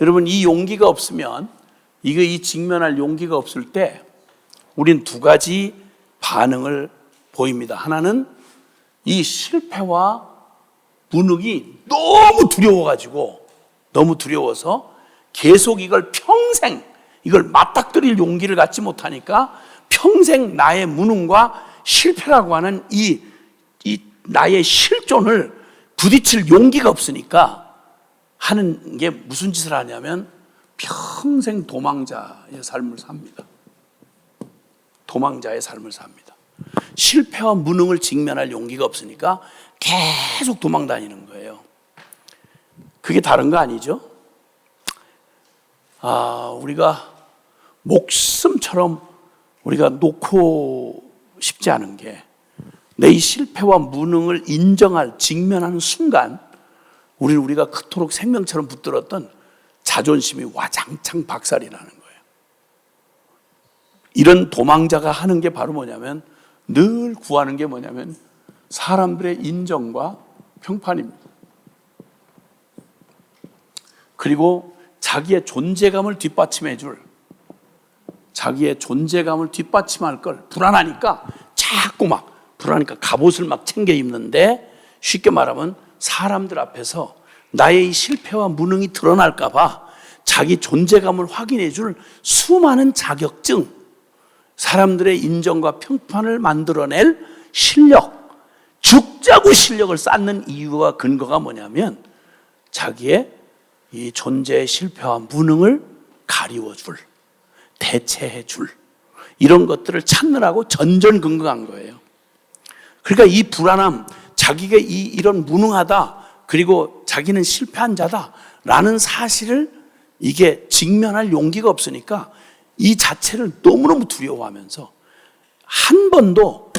여러분, 이 용기가 없으면, 이 직면할 용기가 없을 때 우린 두 가지 반응을 보입니다. 하나는 이 실패와 무능이 너무 두려워서 계속 이걸 평생 이걸 맞닥뜨릴 용기를 갖지 못하니까 평생 나의 무능과 실패라고 하는 이 나의 실존을 부딪힐 용기가 없으니까 하는 게 무슨 짓을 하냐면 평생 도망자의 삶을 삽니다. 도망자의 삶을 삽니다. 실패와 무능을 직면할 용기가 없으니까 계속 도망 다니는 거예요. 그게 다른 거 아니죠? 우리가 목숨처럼 우리가 놓고 싶지 않은 게 내 이 실패와 무능을 인정할, 직면하는 순간 우리가 그토록 생명처럼 붙들었던 자존심이 와장창 박살이 나는 거예요. 이런 도망자가 하는 게 바로 뭐냐면, 늘 구하는 게 뭐냐면 사람들의 인정과 평판입니다. 그리고 자기의 존재감을 뒷받침할 걸 불안하니까 불안하니까 갑옷을 막 챙겨 입는데, 쉽게 말하면 사람들 앞에서 나의 이 실패와 무능이 드러날까 봐 자기 존재감을 확인해 줄 수많은 자격증, 사람들의 인정과 평판을 만들어낼 실력, 죽자고 실력을 쌓는 이유와 근거가 뭐냐면 자기의 이 존재의 실패와 무능을 가리워줄, 대체해줄, 이런 것들을 찾느라고 전전긍긍한 거예요. 그러니까 이 불안함, 자기가 이런 무능하다, 그리고 자기는 실패한 자다라는 사실을 이게 직면할 용기가 없으니까 이 자체를 너무너무 두려워하면서 한 번도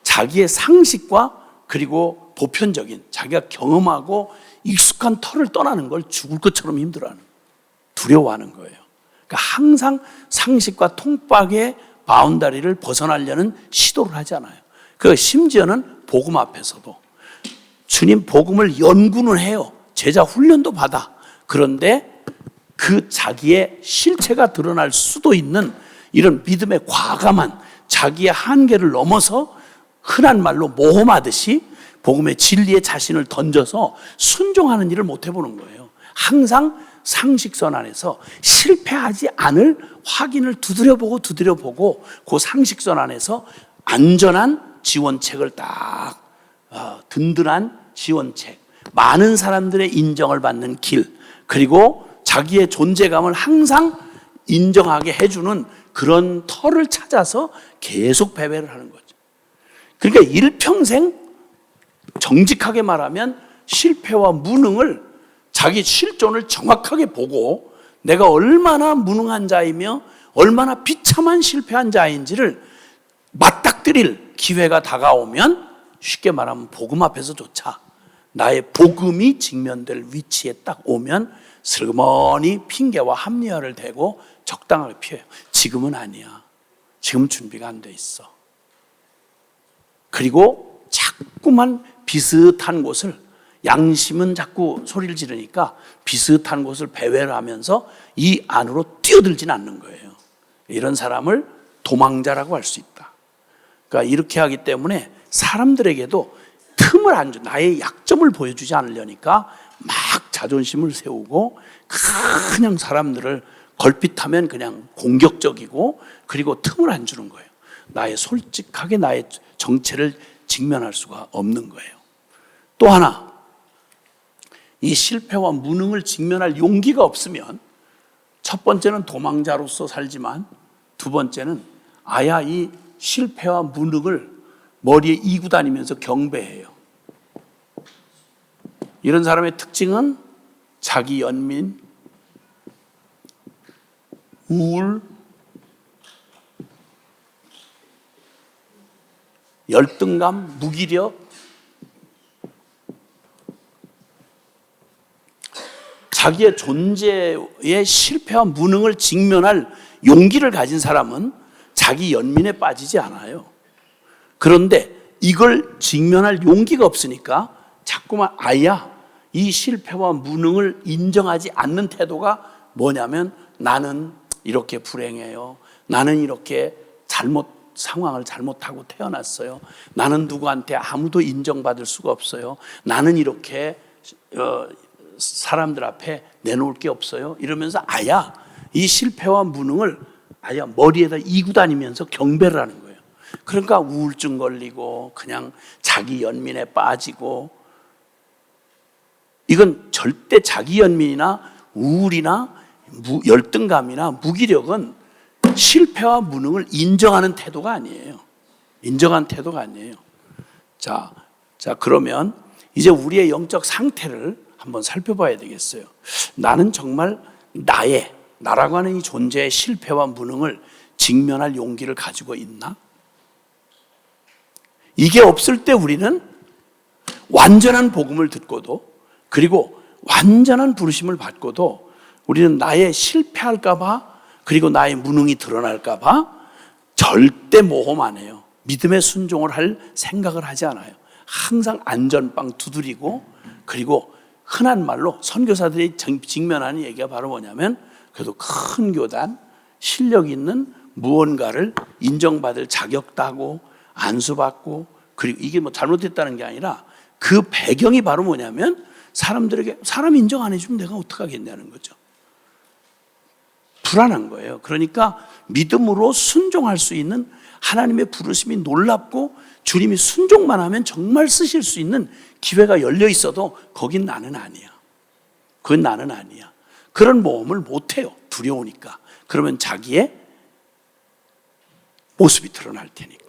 자기의 상식과 그리고 보편적인 자기가 경험하고 익숙한 터를 떠나는 걸 죽을 것처럼 힘들어하는, 두려워하는 거예요. 그러니까 항상 상식과 통박의 바운다리를 벗어나려는 시도를 하잖아요. 심지어는 복음 앞에서도 주님 복음을 연구는 해요. 제자 훈련도 받아. 그런데 그 자기의 실체가 드러날 수도 있는 이런 믿음의 과감한 자기의 한계를 넘어서 흔한 말로 모험하듯이 복음의 진리에 자신을 던져서 순종하는 일을 못 해보는 거예요. 항상 상식선 안에서 실패하지 않을 확인을 두드려보고 그 상식선 안에서 안전한 지원책을 든든한 지원책, 많은 사람들의 인정을 받는 길, 그리고 자기의 존재감을 항상 인정하게 해주는 그런 터를 찾아서 계속 배회를 하는 거죠. 그러니까 일평생 정직하게 말하면 실패와 무능을, 자기 실존을 정확하게 보고 내가 얼마나 무능한 자이며 얼마나 비참한 실패한 자인지를 맞닥뜨릴 기회가 다가오면, 쉽게 말하면 복음 앞에서조차 나의 복음이 직면될 위치에 딱 오면 슬그머니 핑계와 합리화를 대고 적당하게 피해요. 지금은 아니야. 지금 준비가 안 돼 있어. 그리고 자꾸만 비슷한 곳을, 양심은 자꾸 소리를 지르니까 비슷한 곳을 배회를 하면서 이 안으로 뛰어들지는 않는 거예요. 이런 사람을 도망자라고 할 수 있다. 그러니까 이렇게 하기 때문에 사람들에게도 틈을 안 줘. 나의 약점을 보여주지 않으려니까 막 자존심을 세우고 그냥 사람들을 걸핏하면 그냥 공격적이고, 그리고 틈을 안 주는 거예요. 솔직하게 나의 정체를 직면할 수가 없는 거예요. 또 하나, 이 실패와 무능을 직면할 용기가 없으면 첫 번째는 도망자로서 살지만 두 번째는 이 실패와 무능을 머리에 이고 다니면서 경배해요. 이런 사람의 특징은 자기 연민, 우울, 열등감, 무기력, 자기의 존재의 실패와 무능을 직면할 용기를 가진 사람은 자기 연민에 빠지지 않아요. 그런데 이걸 직면할 용기가 없으니까 자꾸만 이 실패와 무능을 인정하지 않는 태도가 뭐냐면 나는 이렇게 불행해요. 나는 이렇게 상황을 잘못하고 태어났어요. 나는 누구한테 아무도 인정받을 수가 없어요. 나는 이렇게 사람들 앞에 내놓을 게 없어요. 이러면서 아야 이 실패와 무능을 아야 머리에다 이고 다니면서 경배를 하는 거예요. 그러니까 우울증 걸리고 그냥 자기 연민에 빠지고, 이건 절대 자기 연민이나 우울이나 열등감이나 무기력은 실패와 무능을 인정하는 태도가 아니에요. 인정한 태도가 아니에요. 자, 그러면 이제 우리의 영적 상태를 한번 살펴봐야 되겠어요. 나는 정말 나라고 하는 이 존재의 실패와 무능을 직면할 용기를 가지고 있나? 이게 없을 때 우리는 완전한 복음을 듣고도, 그리고 완전한 부르심을 받고도 우리는 나의 실패할까봐, 그리고 나의 무능이 드러날까봐 절대 모험 안 해요. 믿음의 순종을 할 생각을 하지 않아요. 항상 안전빵 두드리고, 그리고 흔한 말로 선교사들이 직면하는 얘기가 바로 뭐냐면, 그래도 큰 교단, 실력 있는 무언가를 인정받을 자격도 하고 안수받고, 그리고 이게 뭐 잘못했다는 게 아니라 그 배경이 바로 뭐냐면 사람들에게 사람 인정 안 해주면 내가 어떡하겠냐는 거죠. 불안한 거예요. 그러니까 믿음으로 순종할 수 있는 하나님의 부르심이 놀랍고, 주님이 순종만 하면 정말 쓰실 수 있는 기회가 열려 있어도 거긴 나는 아니야. 그건 나는 아니야. 그런 모험을 못 해요. 두려우니까. 그러면 자기의 모습이 드러날 테니까.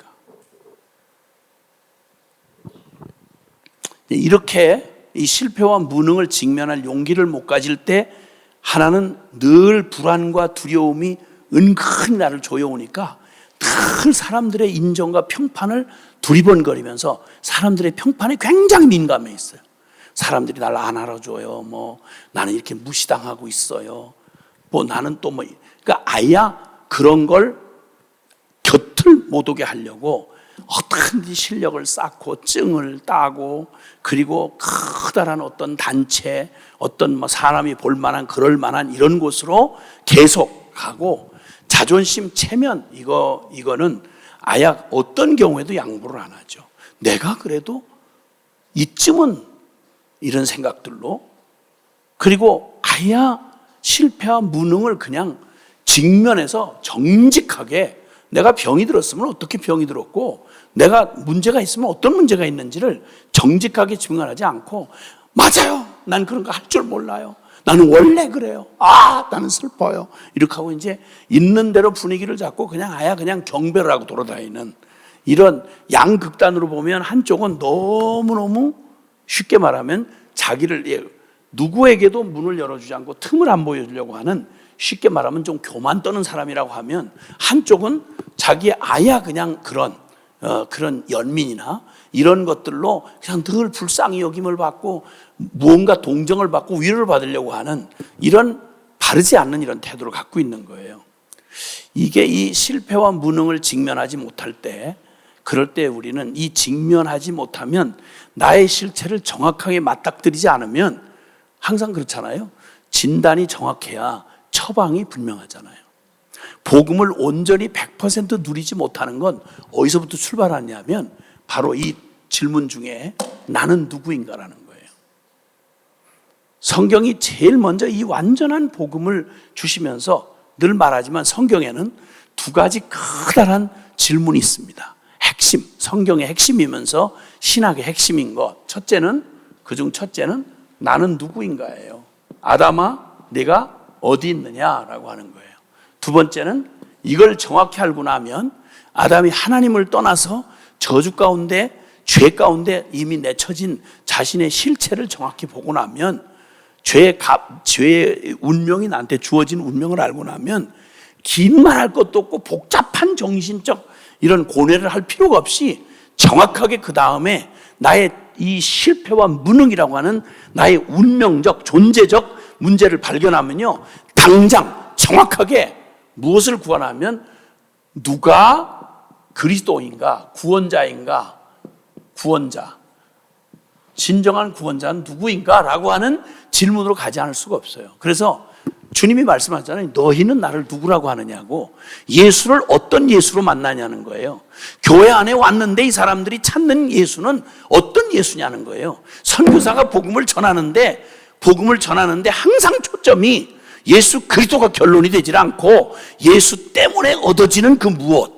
이렇게 이 실패와 무능을 직면할 용기를 못 가질 때 하나는 늘 불안과 두려움이 은근히 나를 조여오니까 늘 사람들의 인정과 평판을 두리번거리면서 사람들의 평판에 굉장히 민감해 있어요. 사람들이 나를 안 알아줘요. 뭐 나는 이렇게 무시당하고 있어요. 뭐 나는 또 그러니까 아야 그런 걸 곁을 못 오게 하려고 어떻게든지 실력을 쌓고 증을 따고, 그리고 커다란 어떤 단체, 어떤 사람이 볼만한 그럴만한 이런 곳으로 계속 가고, 자존심 체면 이거는 아야 어떤 경우에도 양보를 안 하죠. 내가 그래도 이쯤은 이런 생각들로, 그리고 아야 실패와 무능을 그냥 직면해서 정직하게 내가 병이 들었으면 어떻게 병이 들었고, 내가 문제가 있으면 어떤 문제가 있는지를 정직하게 증언하지 않고, 맞아요, 난 그런 거 할 줄 몰라요, 나는 원래 그래요, 나는 슬퍼요, 이렇게 하고 이제 있는 대로 분위기를 잡고 그냥 경배를 하고 돌아다니는, 이런 양극단으로 보면 한쪽은 너무너무 쉽게 말하면 자기를 누구에게도 문을 열어주지 않고 틈을 안 보여주려고 하는, 쉽게 말하면 좀 교만 떠는 사람이라고 하면, 한쪽은 자기의 그냥 그런 연민이나 이런 것들로 그냥 늘 불쌍히 여김을 받고 무언가 동정을 받고 위로를 받으려고 하는, 이런 바르지 않는 이런 태도를 갖고 있는 거예요. 이게 이 실패와 무능을 직면하지 못할 때, 그럴 때 우리는 이 직면하지 못하면, 나의 실체를 정확하게 맞닥뜨리지 않으면, 항상 그렇잖아요. 진단이 정확해야 처방이 분명하잖아요. 복음을 온전히 100% 누리지 못하는 건 어디서부터 출발하냐면 바로 이 질문 중에 나는 누구인가라는 거예요. 성경이 제일 먼저 이 완전한 복음을 주시면서 늘 말하지만 성경에는 두 가지 커다란 질문이 있습니다. 핵심, 성경의 핵심이면서 신학의 핵심인 것. 그중 첫째는 나는 누구인가예요. 아담아, 네가 어디 있느냐라고 하는 거예요. 두 번째는 이걸 정확히 알고 나면 아담이 하나님을 떠나서 저주 가운데, 죄 가운데 이미 내쳐진 자신의 실체를 정확히 보고 나면, 죄의 운명이 나한테 주어진 운명을 알고 나면 긴 말할 것도 없고 복잡한 정신적 이런 고뇌를 할 필요가 없이 정확하게 그 다음에 나의 이 실패와 무능이라고 하는 나의 운명적, 존재적 문제를 발견하면요, 당장 정확하게 무엇을 구원하면 누가 그리스도인가, 구원자인가, 진정한 구원자는 누구인가 라고 하는 질문으로 가지 않을 수가 없어요. 그래서 주님이 말씀하잖아요. 너희는 나를 누구라고 하느냐고. 예수를 어떤 예수로 만나냐는 거예요. 교회 안에 왔는데 이 사람들이 찾는 예수는 어떤 예수냐는 거예요. 선교사가 복음을 전하는데 항상 초점이 예수 그리스도가 결론이 되질 않고 예수 때문에 얻어지는 그 무엇,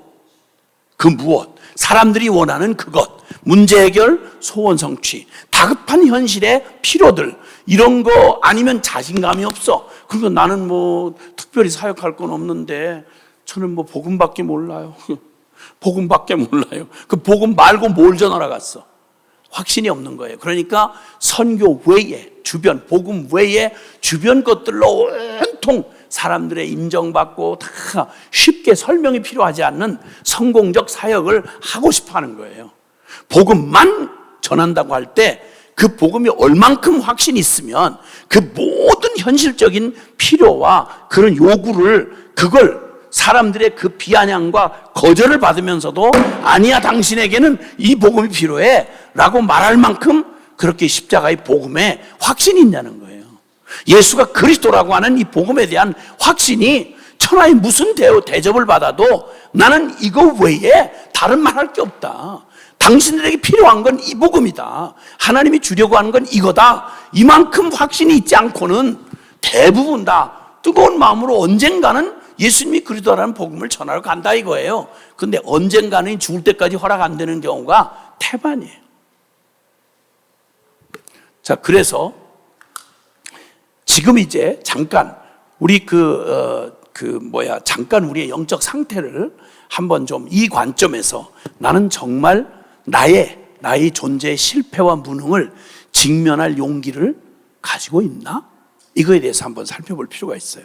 사람들이 원하는 그것, 문제 해결, 소원 성취, 다급한 현실의 필요들, 이런 거 아니면 자신감이 없어. 그러니까 나는 뭐 특별히 사역할 건 없는데 저는 뭐 복음밖에 몰라요. 복음밖에 몰라요. 그 복음 말고 뭘 전하러 갔어? 확신이 없는 거예요. 그러니까 선교 외에, 복음 외에 주변 것들로 온통 사람들의 인정받고 다 쉽게 설명이 필요하지 않는 성공적 사역을 하고 싶어 하는 거예요. 복음만 전한다고 할 때 그 복음이 얼만큼 확신이 있으면 그 모든 현실적인 필요와 그런 요구를, 그걸 사람들의 그 비아냥과 거절을 받으면서도 아니야, 당신에게는 이 복음이 필요해 라고 말할 만큼 그렇게 십자가의 복음에 확신이 있냐는 거예요. 예수가 그리스도라고 하는 이 복음에 대한 확신이 천하의 무슨 대접을 받아도 나는 이거 외에 다른 말 할 게 없다. 당신들에게 필요한 건 이 복음이다. 하나님이 주려고 하는 건 이거다. 이만큼 확신이 있지 않고는 대부분 다 뜨거운 마음으로 언젠가는 예수님이 그리스도라는 복음을 전하러 간다 이거예요. 그런데 언젠가는 죽을 때까지 허락 안 되는 경우가 태반이에요. 자, 그래서 지금 이제 잠깐 우리 잠깐 우리의 영적 상태를 한번 좀 이 관점에서 나는 정말 나의 존재의 실패와 무능을 직면할 용기를 가지고 있나? 이거에 대해서 한번 살펴볼 필요가 있어요.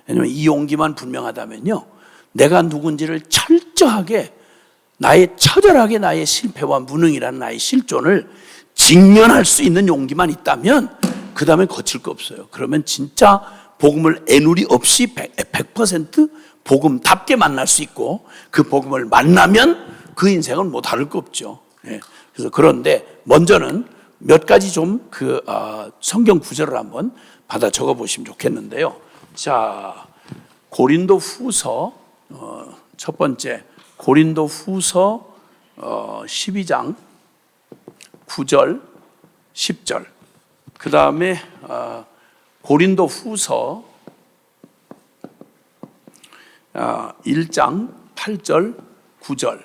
왜냐하면 이 용기만 분명하다면요, 내가 누군지를 철저하게 처절하게 나의 실패와 무능이라는 나의 실존을 직면할 수 있는 용기만 있다면 그 다음에 거칠 거 없어요. 그러면 진짜 복음을 애누리 없이 100% 복음답게 만날 수 있고, 그 복음을 만나면 그 인생은 뭐 다를 거 없죠. 그래서 그런데 먼저는 몇 가지 좀 성경 구절을 한번 받아 적어 보시면 좋겠는데요. 자, 고린도 후서 첫 번째 고린도 후서 12장 9절 10절, 그 다음에 고린도 후서 1장 8절 9절,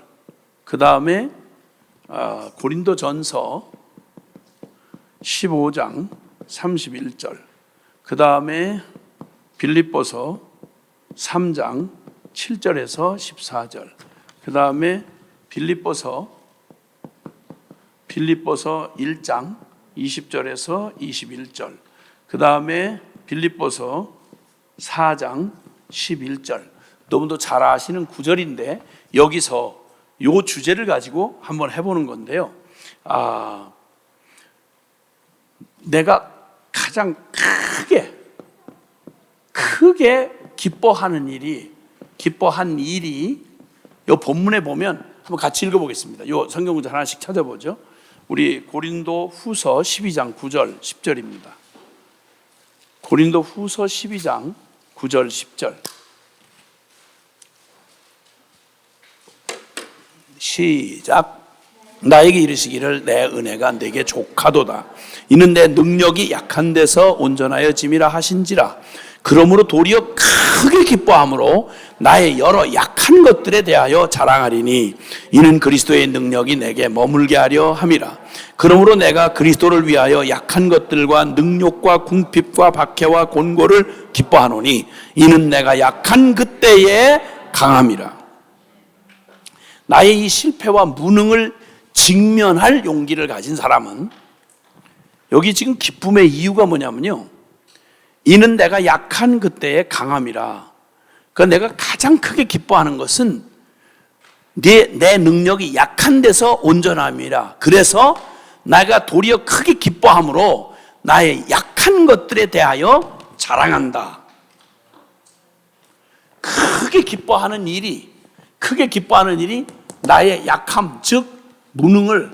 그 다음에 고린도 전서 15장 31절, 그 다음에 빌립보서 3장 7절에서 14절, 그 다음에 빌립보서 1장 20절에서 21절, 그 다음에 빌립보서 4장 11절. 너무도 잘 아시는 구절인데 여기서 이 주제를 가지고 한번 해보는 건데요. 내가 가장 크게 기뻐한 일이 이 본문에 보면 한번 같이 읽어보겠습니다. 이 성경 구절 하나씩 찾아보죠. 우리 고린도 후서 12장 9절 10절입니다. 고린도 후서 12장 9절 10절. 시작. 나에게 이르시기를 내 은혜가 내게 족하도다. 이는 내 능력이 약한 데서 온전하여 짐이라 하신지라. 그러므로 도리어 크게 기뻐함으로 나의 여러 약한 것들에 대하여 자랑하리니 이는 그리스도의 능력이 내게 머물게 하려 함이라. 그러므로 내가 그리스도를 위하여 약한 것들과 능욕과 궁핍과 박해와 곤고를 기뻐하노니 이는 내가 약한 그때에 강함이라. 나의 이 실패와 무능을 직면할 용기를 가진 사람은, 여기 지금 기쁨의 이유가 뭐냐면요, 이는 내가 약한 그때의 강함이라. 그러니까 내가 가장 크게 기뻐하는 것은 내 능력이 약한 데서 온전함이라. 그래서 내가 도리어 크게 기뻐함으로 나의 약한 것들에 대하여 자랑한다. 크게 기뻐하는 일이 나의 약함, 즉 무능을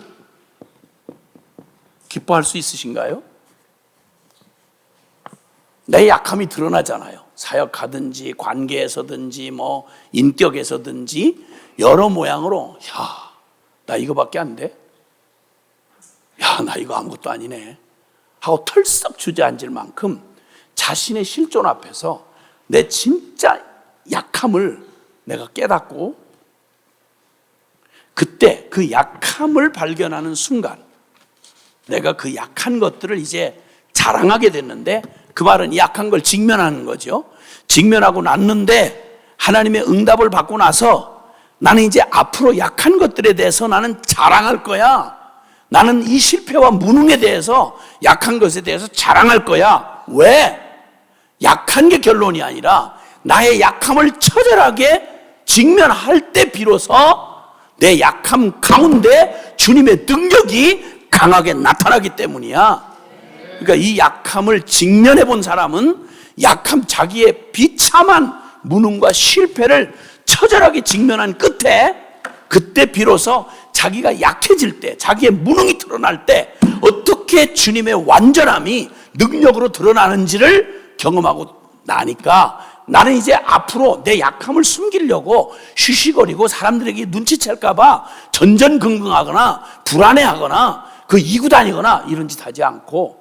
기뻐할 수 있으신가요? 내 약함이 드러나잖아요. 사역하든지 관계에서든지 뭐 인격에서든지 여러 모양으로 야, 나 이거밖에 안 돼? 야, 나 이거 아무것도 아니네 하고 털썩 주저앉을 만큼 자신의 실존 앞에서 내 진짜 약함을 내가 깨닫고 그때 그 약함을 발견하는 순간 내가 그 약한 것들을 이제 자랑하게 됐는데 그 말은 약한 걸 직면하는 거죠. 직면하고 났는데 하나님의 응답을 받고 나서 나는 이제 앞으로 약한 것들에 대해서 나는 자랑할 거야. 나는 이 실패와 무능에 대해서 약한 것에 대해서 자랑할 거야. 왜? 약한 게 결론이 아니라 나의 약함을 처절하게 직면할 때 비로소 내 약함 가운데 주님의 능력이 강하게 나타나기 때문이야. 그러니까 이 약함을 직면해 본 사람은 약함 자기의 비참한 무능과 실패를 처절하게 직면한 끝에 그때 비로소 자기가 약해질 때 자기의 무능이 드러날 때 어떻게 주님의 완전함이 능력으로 드러나는지를 경험하고 나니까 나는 이제 앞으로 내 약함을 숨기려고 쉬쉬거리고 사람들에게 눈치챌까 봐 전전긍긍하거나 불안해하거나 그 이고 다니거나 이런 짓 하지 않고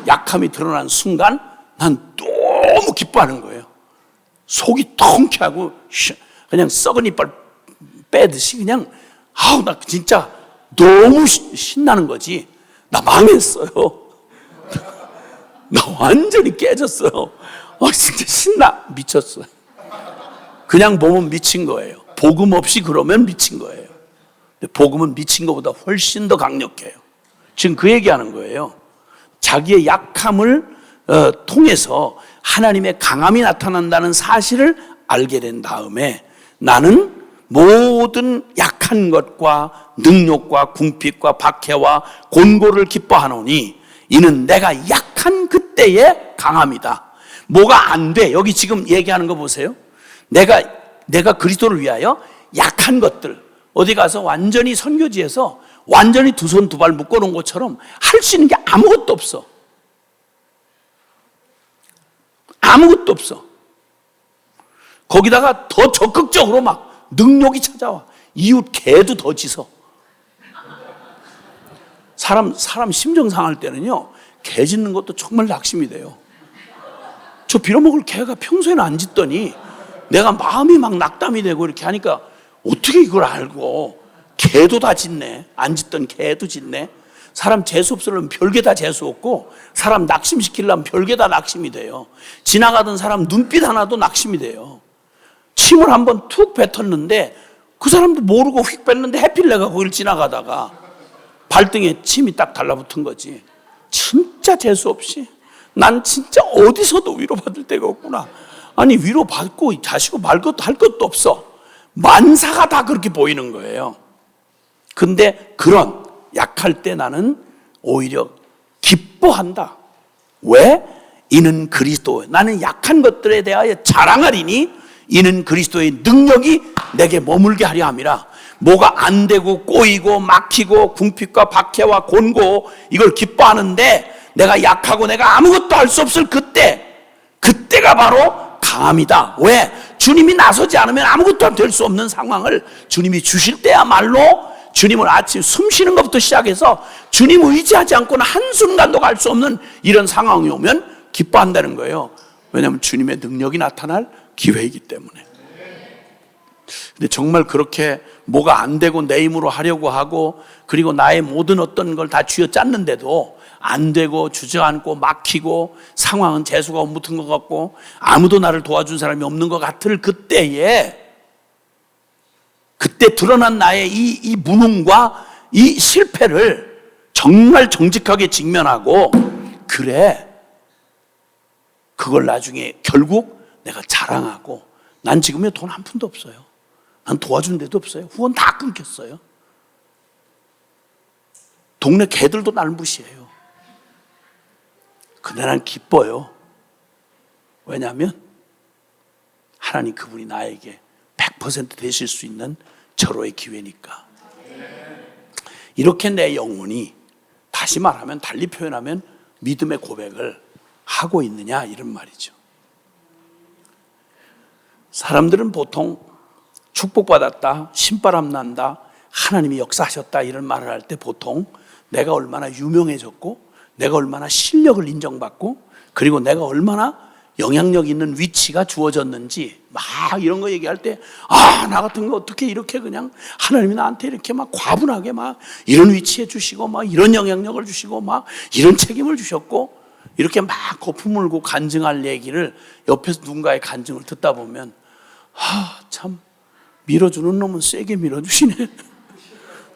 약함이 드러난 순간 난 너무 기뻐하는 거예요. 속이 통쾌하고 그냥 썩은 이빨 빼듯이 그냥 아우 나 진짜 너무 신나는 거지. 나 망했어요. 나 완전히 깨졌어요. 진짜 신나. 미쳤어요. 그냥 보면 미친 거예요. 복음 없이 그러면 미친 거예요. 근데 복음은 미친 것보다 훨씬 더 강력해요. 지금 그 얘기하는 거예요. 자기의 약함을 통해서 하나님의 강함이 나타난다는 사실을 알게 된 다음에 나는 모든 약한 것과 능욕과 궁핍과 박해와 곤고를 기뻐하노니 이는 내가 약한 그때의 강함이다. 뭐가 안 돼? 여기 지금 얘기하는 거 보세요. 내가 그리스도를 위하여 약한 것들 어디 가서 완전히 선교지에서 완전히 두 손 두 발 묶어놓은 것처럼 할 수 있는 게 아무것도 없어. 아무것도 없어. 거기다가 더 적극적으로 막 능력이 찾아와. 이웃 개도 더 짖어. 사람 심정 상할 때는요, 개 짖는 것도 정말 낙심이 돼요. 저 빌어먹을 개가 평소에는 안 짖더니 내가 마음이 막 낙담이 되고 이렇게 하니까 어떻게 이걸 알고 개도 다 짖네. 안 짖던 개도 짖네. 사람 재수 없으려면 별게 다 재수 없고 사람 낙심시키려면 별게 다 낙심이 돼요. 지나가던 사람 눈빛 하나도 낙심이 돼요. 침을 한번 툭 뱉었는데 그 사람도 모르고 휙 뱉는데 해필레가 거기를 지나가다가 발등에 침이 딱 달라붙은 거지. 진짜 재수 없이 난 진짜 어디서도 위로받을 데가 없구나. 아니 위로받고 자시고 말 것도 할 것도 없어. 만사가 다 그렇게 보이는 거예요. 근데 그런 약할 때 나는 오히려 기뻐한다. 왜? 이는 그리스도. 나는 약한 것들에 대하여 자랑하리니 이는 그리스도의 능력이 내게 머물게 하려 함이라. 뭐가 안 되고 꼬이고 막히고 궁핍과 박해와 곤고 이걸 기뻐하는데 내가 약하고 내가 아무것도 할 수 없을 그때가 바로 강함이다. 왜? 주님이 나서지 않으면 아무것도 될 수 없는 상황을 주님이 주실 때야말로 주님을 아침 숨 쉬는 것부터 시작해서 주님 의지하지 않고는 한순간도 갈 수 없는 이런 상황이 오면 기뻐한다는 거예요. 왜냐하면 주님의 능력이 나타날 기회이기 때문에. 근데 정말 그렇게 뭐가 안 되고 내 힘으로 하려고 하고 그리고 나의 모든 어떤 걸 다 쥐어짰는데도 안 되고 주저앉고 막히고 상황은 재수가 못 묻은 것 같고 아무도 나를 도와준 사람이 없는 것 같을 그때 드러난 나의 이 무능과 이 실패를 정말 정직하게 직면하고 그래 그걸 나중에 결국 내가 자랑하고 난 지금에 돈 한 푼도 없어요. 난 도와준 데도 없어요. 후원 다 끊겼어요. 동네 개들도 날 무시해요. 근데 난 기뻐요. 왜냐하면 하나님 그분이 나에게 100% 되실 수 있는 절호의 기회니까. 이렇게 내 영혼이 다시 말하면 달리 표현하면 믿음의 고백을 하고 있느냐 이런 말이죠. 사람들은 보통 축복받았다, 신바람 난다, 하나님이 역사하셨다 이런 말을 할 때 보통 내가 얼마나 유명해졌고 내가 얼마나 실력을 인정받고 그리고 내가 얼마나 영향력 있는 위치가 주어졌는지 막 이런 거 얘기할 때 나 같은 거 어떻게 이렇게 그냥 하나님이 나한테 이렇게 막 과분하게 막 이런 위치에 주시고 막 이런 영향력을 주시고 막 이런 책임을 주셨고 이렇게 막 거품 물고 간증할 얘기를 옆에서 누군가의 간증을 듣다 보면 참 밀어주는 놈은 세게 밀어주시네.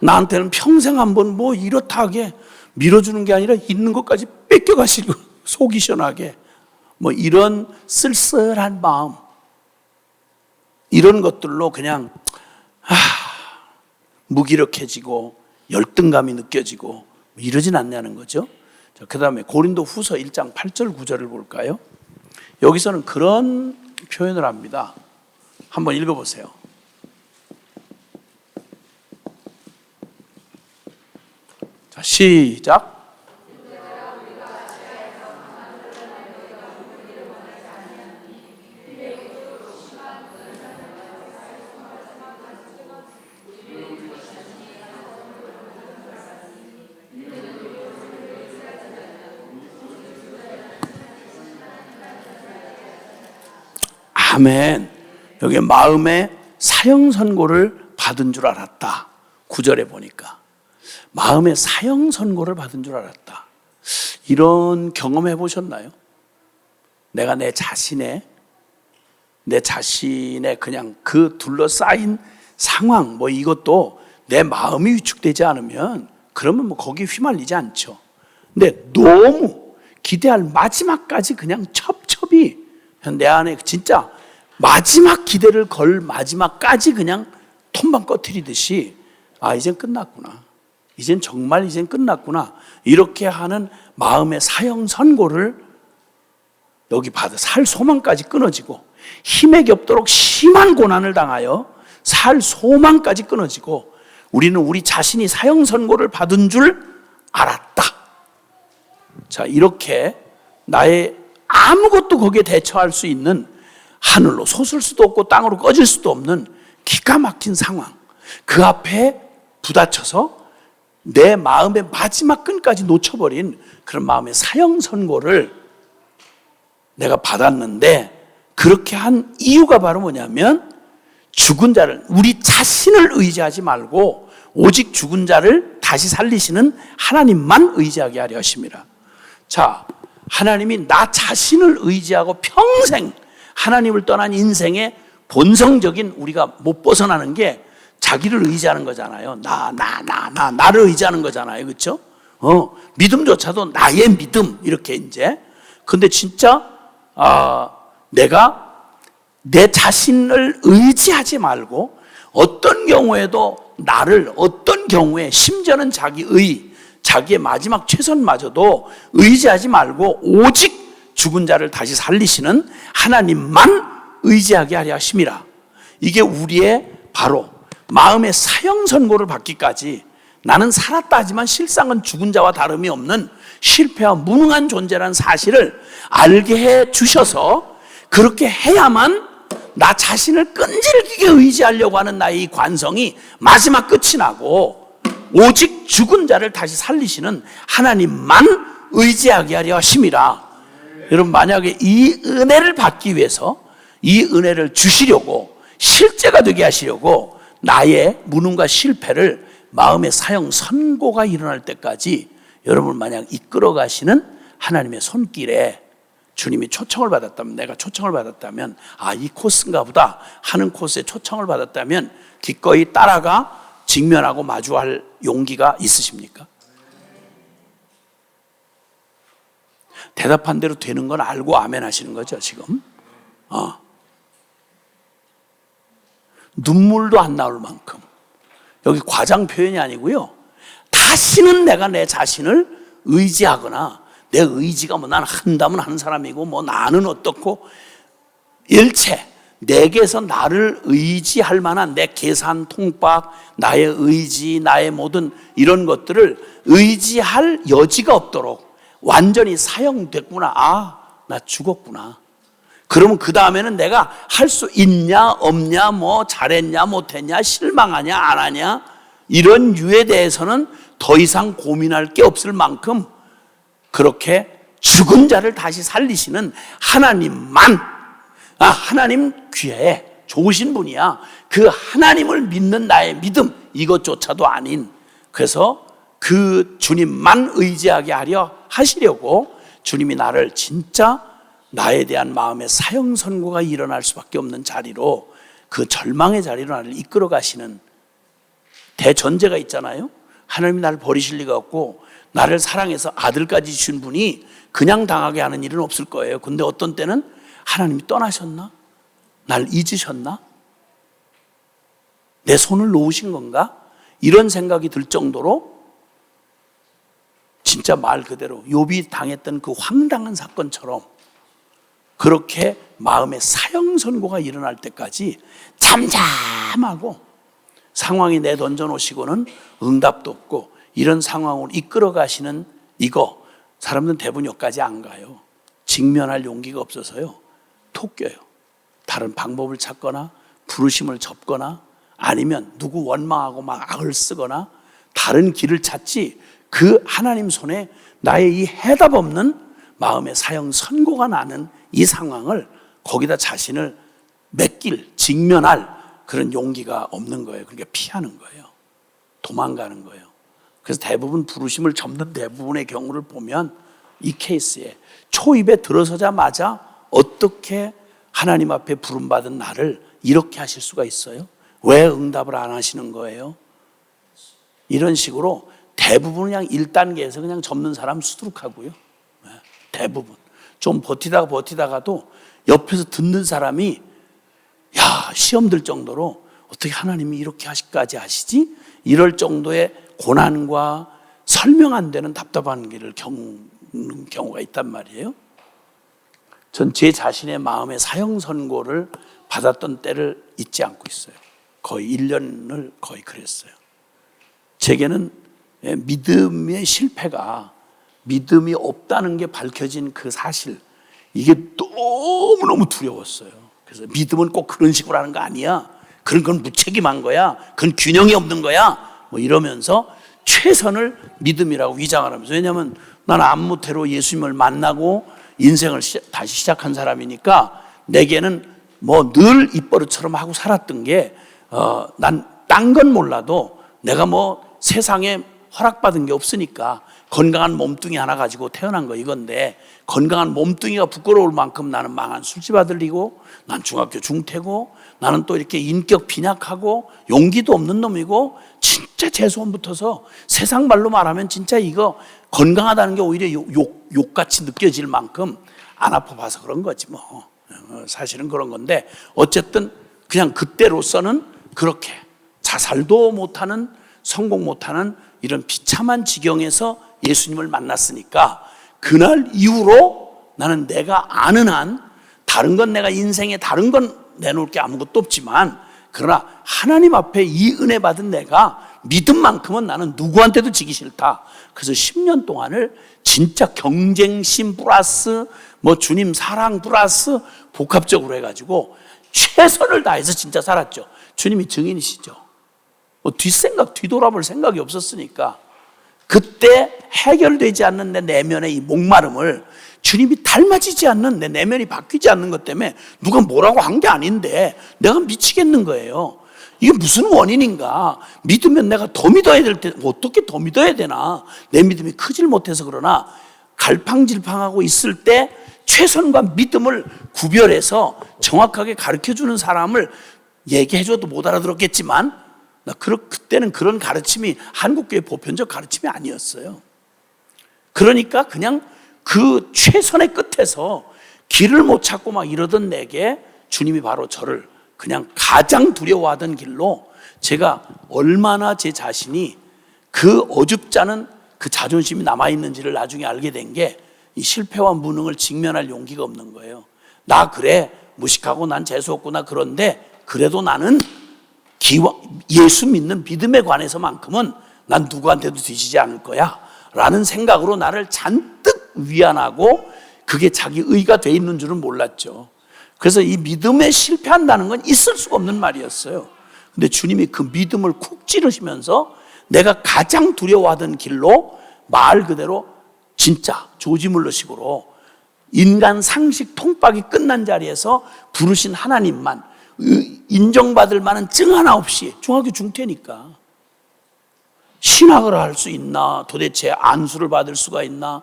나한테는 평생 한번 뭐 이렇다 하게 밀어주는 게 아니라 있는 것까지 뺏겨가시고 속이 시원하게 뭐 이런 쓸쓸한 마음 이런 것들로 그냥 무기력해지고 열등감이 느껴지고 이러진 않냐는 거죠. 그 다음에 고린도 후서 1장 8절 9절을 볼까요? 여기서는 그런 표현을 합니다. 한번 읽어보세요. 자, 시작. 아멘. 여기 마음의 사형선고를 받은 줄 알았다. 9절에 보니까 마음의 사형선고를 받은 줄 알았다. 이런 경험해 보셨나요? 내가 내 자신의 그냥 그 둘러싸인 상황 뭐 이것도 내 마음이 위축되지 않으면 그러면 뭐 거기에 휘말리지 않죠. 근데 너무 기대할 마지막까지 그냥 첩첩이 내 안에 진짜 마지막 기대를 걸 마지막까지 그냥 톤방 꺼트리듯이 이젠 끝났구나. 이젠 끝났구나. 이렇게 하는 마음의 사형 선고를 여기 받아 살 소망까지 끊어지고 힘에 없도록 심한 고난을 당하여 살 소망까지 끊어지고 우리는 우리 자신이 사형 선고를 받은 줄 알았다. 자, 이렇게 나의 아무것도 거기에 대처할 수 있는 하늘로 솟을 수도 없고 땅으로 꺼질 수도 없는 기가 막힌 상황 그 앞에 부딪혀서 내 마음의 마지막 끈까지 놓쳐버린 그런 마음의 사형 선고를 내가 받았는데 그렇게 한 이유가 바로 뭐냐면 죽은 자를 우리 자신을 의지하지 말고 오직 죽은 자를 다시 살리시는 하나님만 의지하게 하려 하심이라. 자, 하나님이 나 자신을 의지하고 평생 하나님을 떠난 인생의 본성적인 우리가 못 벗어나는 게 자기를 의지하는 거잖아요. 나를 의지하는 거잖아요. 그렇죠? 믿음조차도 나의 믿음 이렇게 이제. 근데 진짜 내가 내 자신을 의지하지 말고 어떤 경우에도 나를 어떤 경우에 심지어는 자기의 마지막 최선마저도 의지하지 말고 오직 죽은 자를 다시 살리시는 하나님만 의지하게 하려 하심이라. 이게 우리의 바로 마음의 사형 선고를 받기까지 나는 살았다 하지만 실상은 죽은 자와 다름이 없는 실패와 무능한 존재라는 사실을 알게 해 주셔서 그렇게 해야만 나 자신을 끈질기게 의지하려고 하는 나의 이 관성이 마지막 끝이 나고 오직 죽은 자를 다시 살리시는 하나님만 의지하게 하려 하심이라. 여러분, 만약에 이 은혜를 받기 위해서 이 은혜를 주시려고 실제가 되게 하시려고 나의 무능과 실패를 마음의 사형 선고가 일어날 때까지 여러분을 만약 이끌어 가시는 하나님의 손길에 주님이 초청을 받았다면, 내가 초청을 받았다면 이 코스인가 보다 하는 코스에 초청을 받았다면 기꺼이 따라가 직면하고 마주할 용기가 있으십니까? 대답한 대로 되는 건 알고 아멘 하시는 거죠 지금? 눈물도 안 나올 만큼 여기 과장 표현이 아니고요, 다시는 내가 내 자신을 의지하거나 내 의지가 뭐 나는 한다면 하는 사람이고 뭐 나는 어떻고 일체 내게서 나를 의지할 만한 내 계산 통박, 나의 의지, 나의 모든 이런 것들을 의지할 여지가 없도록 완전히 사형됐구나. 나 죽었구나. 그러면 그 다음에는 내가 할 수 있냐 없냐, 뭐 잘했냐 못했냐, 실망하냐 안 하냐, 이런 유에 대해서는 더 이상 고민할 게 없을 만큼 그렇게 죽은 자를 다시 살리시는 하나님만, 하나님 귀해 좋으신 분이야. 그 하나님을 믿는 나의 믿음, 이것조차도 아닌, 그래서 그 주님만 의지하게 하려 하시려고 주님이 나를 진짜 나에 대한 마음의 사형 선고가 일어날 수밖에 없는 자리로, 그 절망의 자리로 나를 이끌어 가시는 대전제가 있잖아요. 하나님이 나를 버리실 리가 없고 나를 사랑해서 아들까지 주신 분이 그냥 당하게 하는 일은 없을 거예요. 근데 어떤 때는 하나님이 떠나셨나? 날 잊으셨나? 내 손을 놓으신 건가? 이런 생각이 들 정도로 진짜 말 그대로 욥이 당했던 그 황당한 사건처럼 그렇게 마음의 사형 선고가 일어날 때까지 잠잠하고 상황이 내던져 놓으시고는 응답도 없고 이런 상황으로 이끌어 가시는 이거, 사람들은 대부분 여기까지 안 가요. 직면할 용기가 없어서요, 톡 껴요. 다른 방법을 찾거나 부르심을 접거나 아니면 누구 원망하고 막 악을 쓰거나 다른 길을 찾지, 그 하나님 손에 나의 이 해답 없는 마음의 사형 선고가 나는 이 상황을, 거기다 자신을 맡길, 직면할 그런 용기가 없는 거예요. 그러니까 피하는 거예요. 도망가는 거예요. 그래서 대부분 부르심을 접는 대부분의 경우를 보면 이 케이스에 초입에 들어서자마자 어떻게 하나님 앞에 부름받은 나를 이렇게 하실 수가 있어요? 왜 응답을 안 하시는 거예요? 이런 식으로 대부분 그냥 1단계에서 그냥 접는 사람 수두룩하고요. 대부분. 좀 버티다가도 옆에서 듣는 사람이 야, 시험 들 정도로 어떻게 하나님이 이렇게 하시까지 하시지? 이럴 정도의 고난과 설명 안 되는 답답한 길을 겪는 경우가 있단 말이에요. 전 제 자신의 마음의 사형 선고를 받았던 때를 잊지 않고 있어요. 거의 1년을 거의 그랬어요. 제게는 믿음의 실패가, 믿음이 없다는 게 밝혀진 그 사실, 이게 너무너무 두려웠어요. 그래서 믿음은 꼭 그런 식으로 하는 거 아니야. 그런 건 무책임한 거야. 그건 균형이 없는 거야. 뭐 이러면서 최선을 믿음이라고 위장하면서, 왜냐하면 나는 안무태로 예수님을 만나고 인생을 다시 시작한 사람이니까 내게는 뭐 늘 입버릇처럼 하고 살았던 게, 난 딴 건 몰라도 내가 뭐 세상에 허락받은 게 없으니까 건강한 몸뚱이 하나 가지고 태어난 거 이건데, 건강한 몸뚱이가 부끄러울 만큼 나는 망한 술집 아들이고, 난 중학교 중퇴고, 나는 또 이렇게 인격 빈약하고 용기도 없는 놈이고, 진짜 재수원 붙어서 세상 말로 말하면 진짜 이거 건강하다는 게 오히려 욕같이 느껴질 만큼 안 아파봐서 그런 거지 뭐. 사실은 그런 건데, 어쨌든 그냥 그때로서는 그렇게 자살도 못하는, 성공 못하는 이런 비참한 지경에서 예수님을 만났으니까, 그날 이후로 나는 내가 아는 한, 다른 건 내가 인생에 다른 건 내놓을 게 아무것도 없지만, 그러나 하나님 앞에 이 은혜 받은 내가 믿음만큼은 나는 누구한테도 지기 싫다. 그래서 10년 동안을 진짜 경쟁심 플러스 뭐 주님 사랑 플러스 복합적으로 해가지고 최선을 다해서 진짜 살았죠. 주님이 증인이시죠. 뭐 뒤돌아볼 생각이 없었으니까. 그때 해결되지 않는 내 내면의 이 목마름을 주님이 닮아지지 않는, 내 내면이 바뀌지 않는 것 때문에 누가 뭐라고 한 게 아닌데 내가 미치겠는 거예요. 이게 무슨 원인인가? 믿으면 내가 더 믿어야 될 때 어떻게 더 믿어야 되나? 내 믿음이 크질 못해서 그러나, 갈팡질팡하고 있을 때 최선과 믿음을 구별해서 정확하게 가르쳐주는 사람을 얘기해줘도 못 알아들었겠지만, 그때는 그런 가르침이 한국교회 보편적 가르침이 아니었어요. 그러니까 그냥 그 최선의 끝에서 길을 못 찾고 막 이러던 내게 주님이 바로 저를 그냥 가장 두려워하던 길로, 제가 얼마나 제 자신이 그 어줍지 않은 그 자존심이 남아있는지를 나중에 알게 된 게, 이 실패와 무능을 직면할 용기가 없는 거예요. 나 그래 무식하고 난 재수없구나, 그런데 그래도 나는 예수 믿는 믿음에 관해서만큼은 난 누구한테도 뒤지지 않을 거야 라는 생각으로 나를 잔뜩 위안하고, 그게 자기 의가 돼 있는 줄은 몰랐죠. 그래서 이 믿음에 실패한다는 건 있을 수가 없는 말이었어요. 근데 주님이 그 믿음을 쿡 찌르시면서 내가 가장 두려워하던 길로 말 그대로 진짜 조지물러식으로 인간 상식 통박이 끝난 자리에서 부르신 하나님만 인정받을 만한 증 하나 없이, 중학교 중퇴니까 신학을 할 수 있나, 도대체 안수를 받을 수가 있나,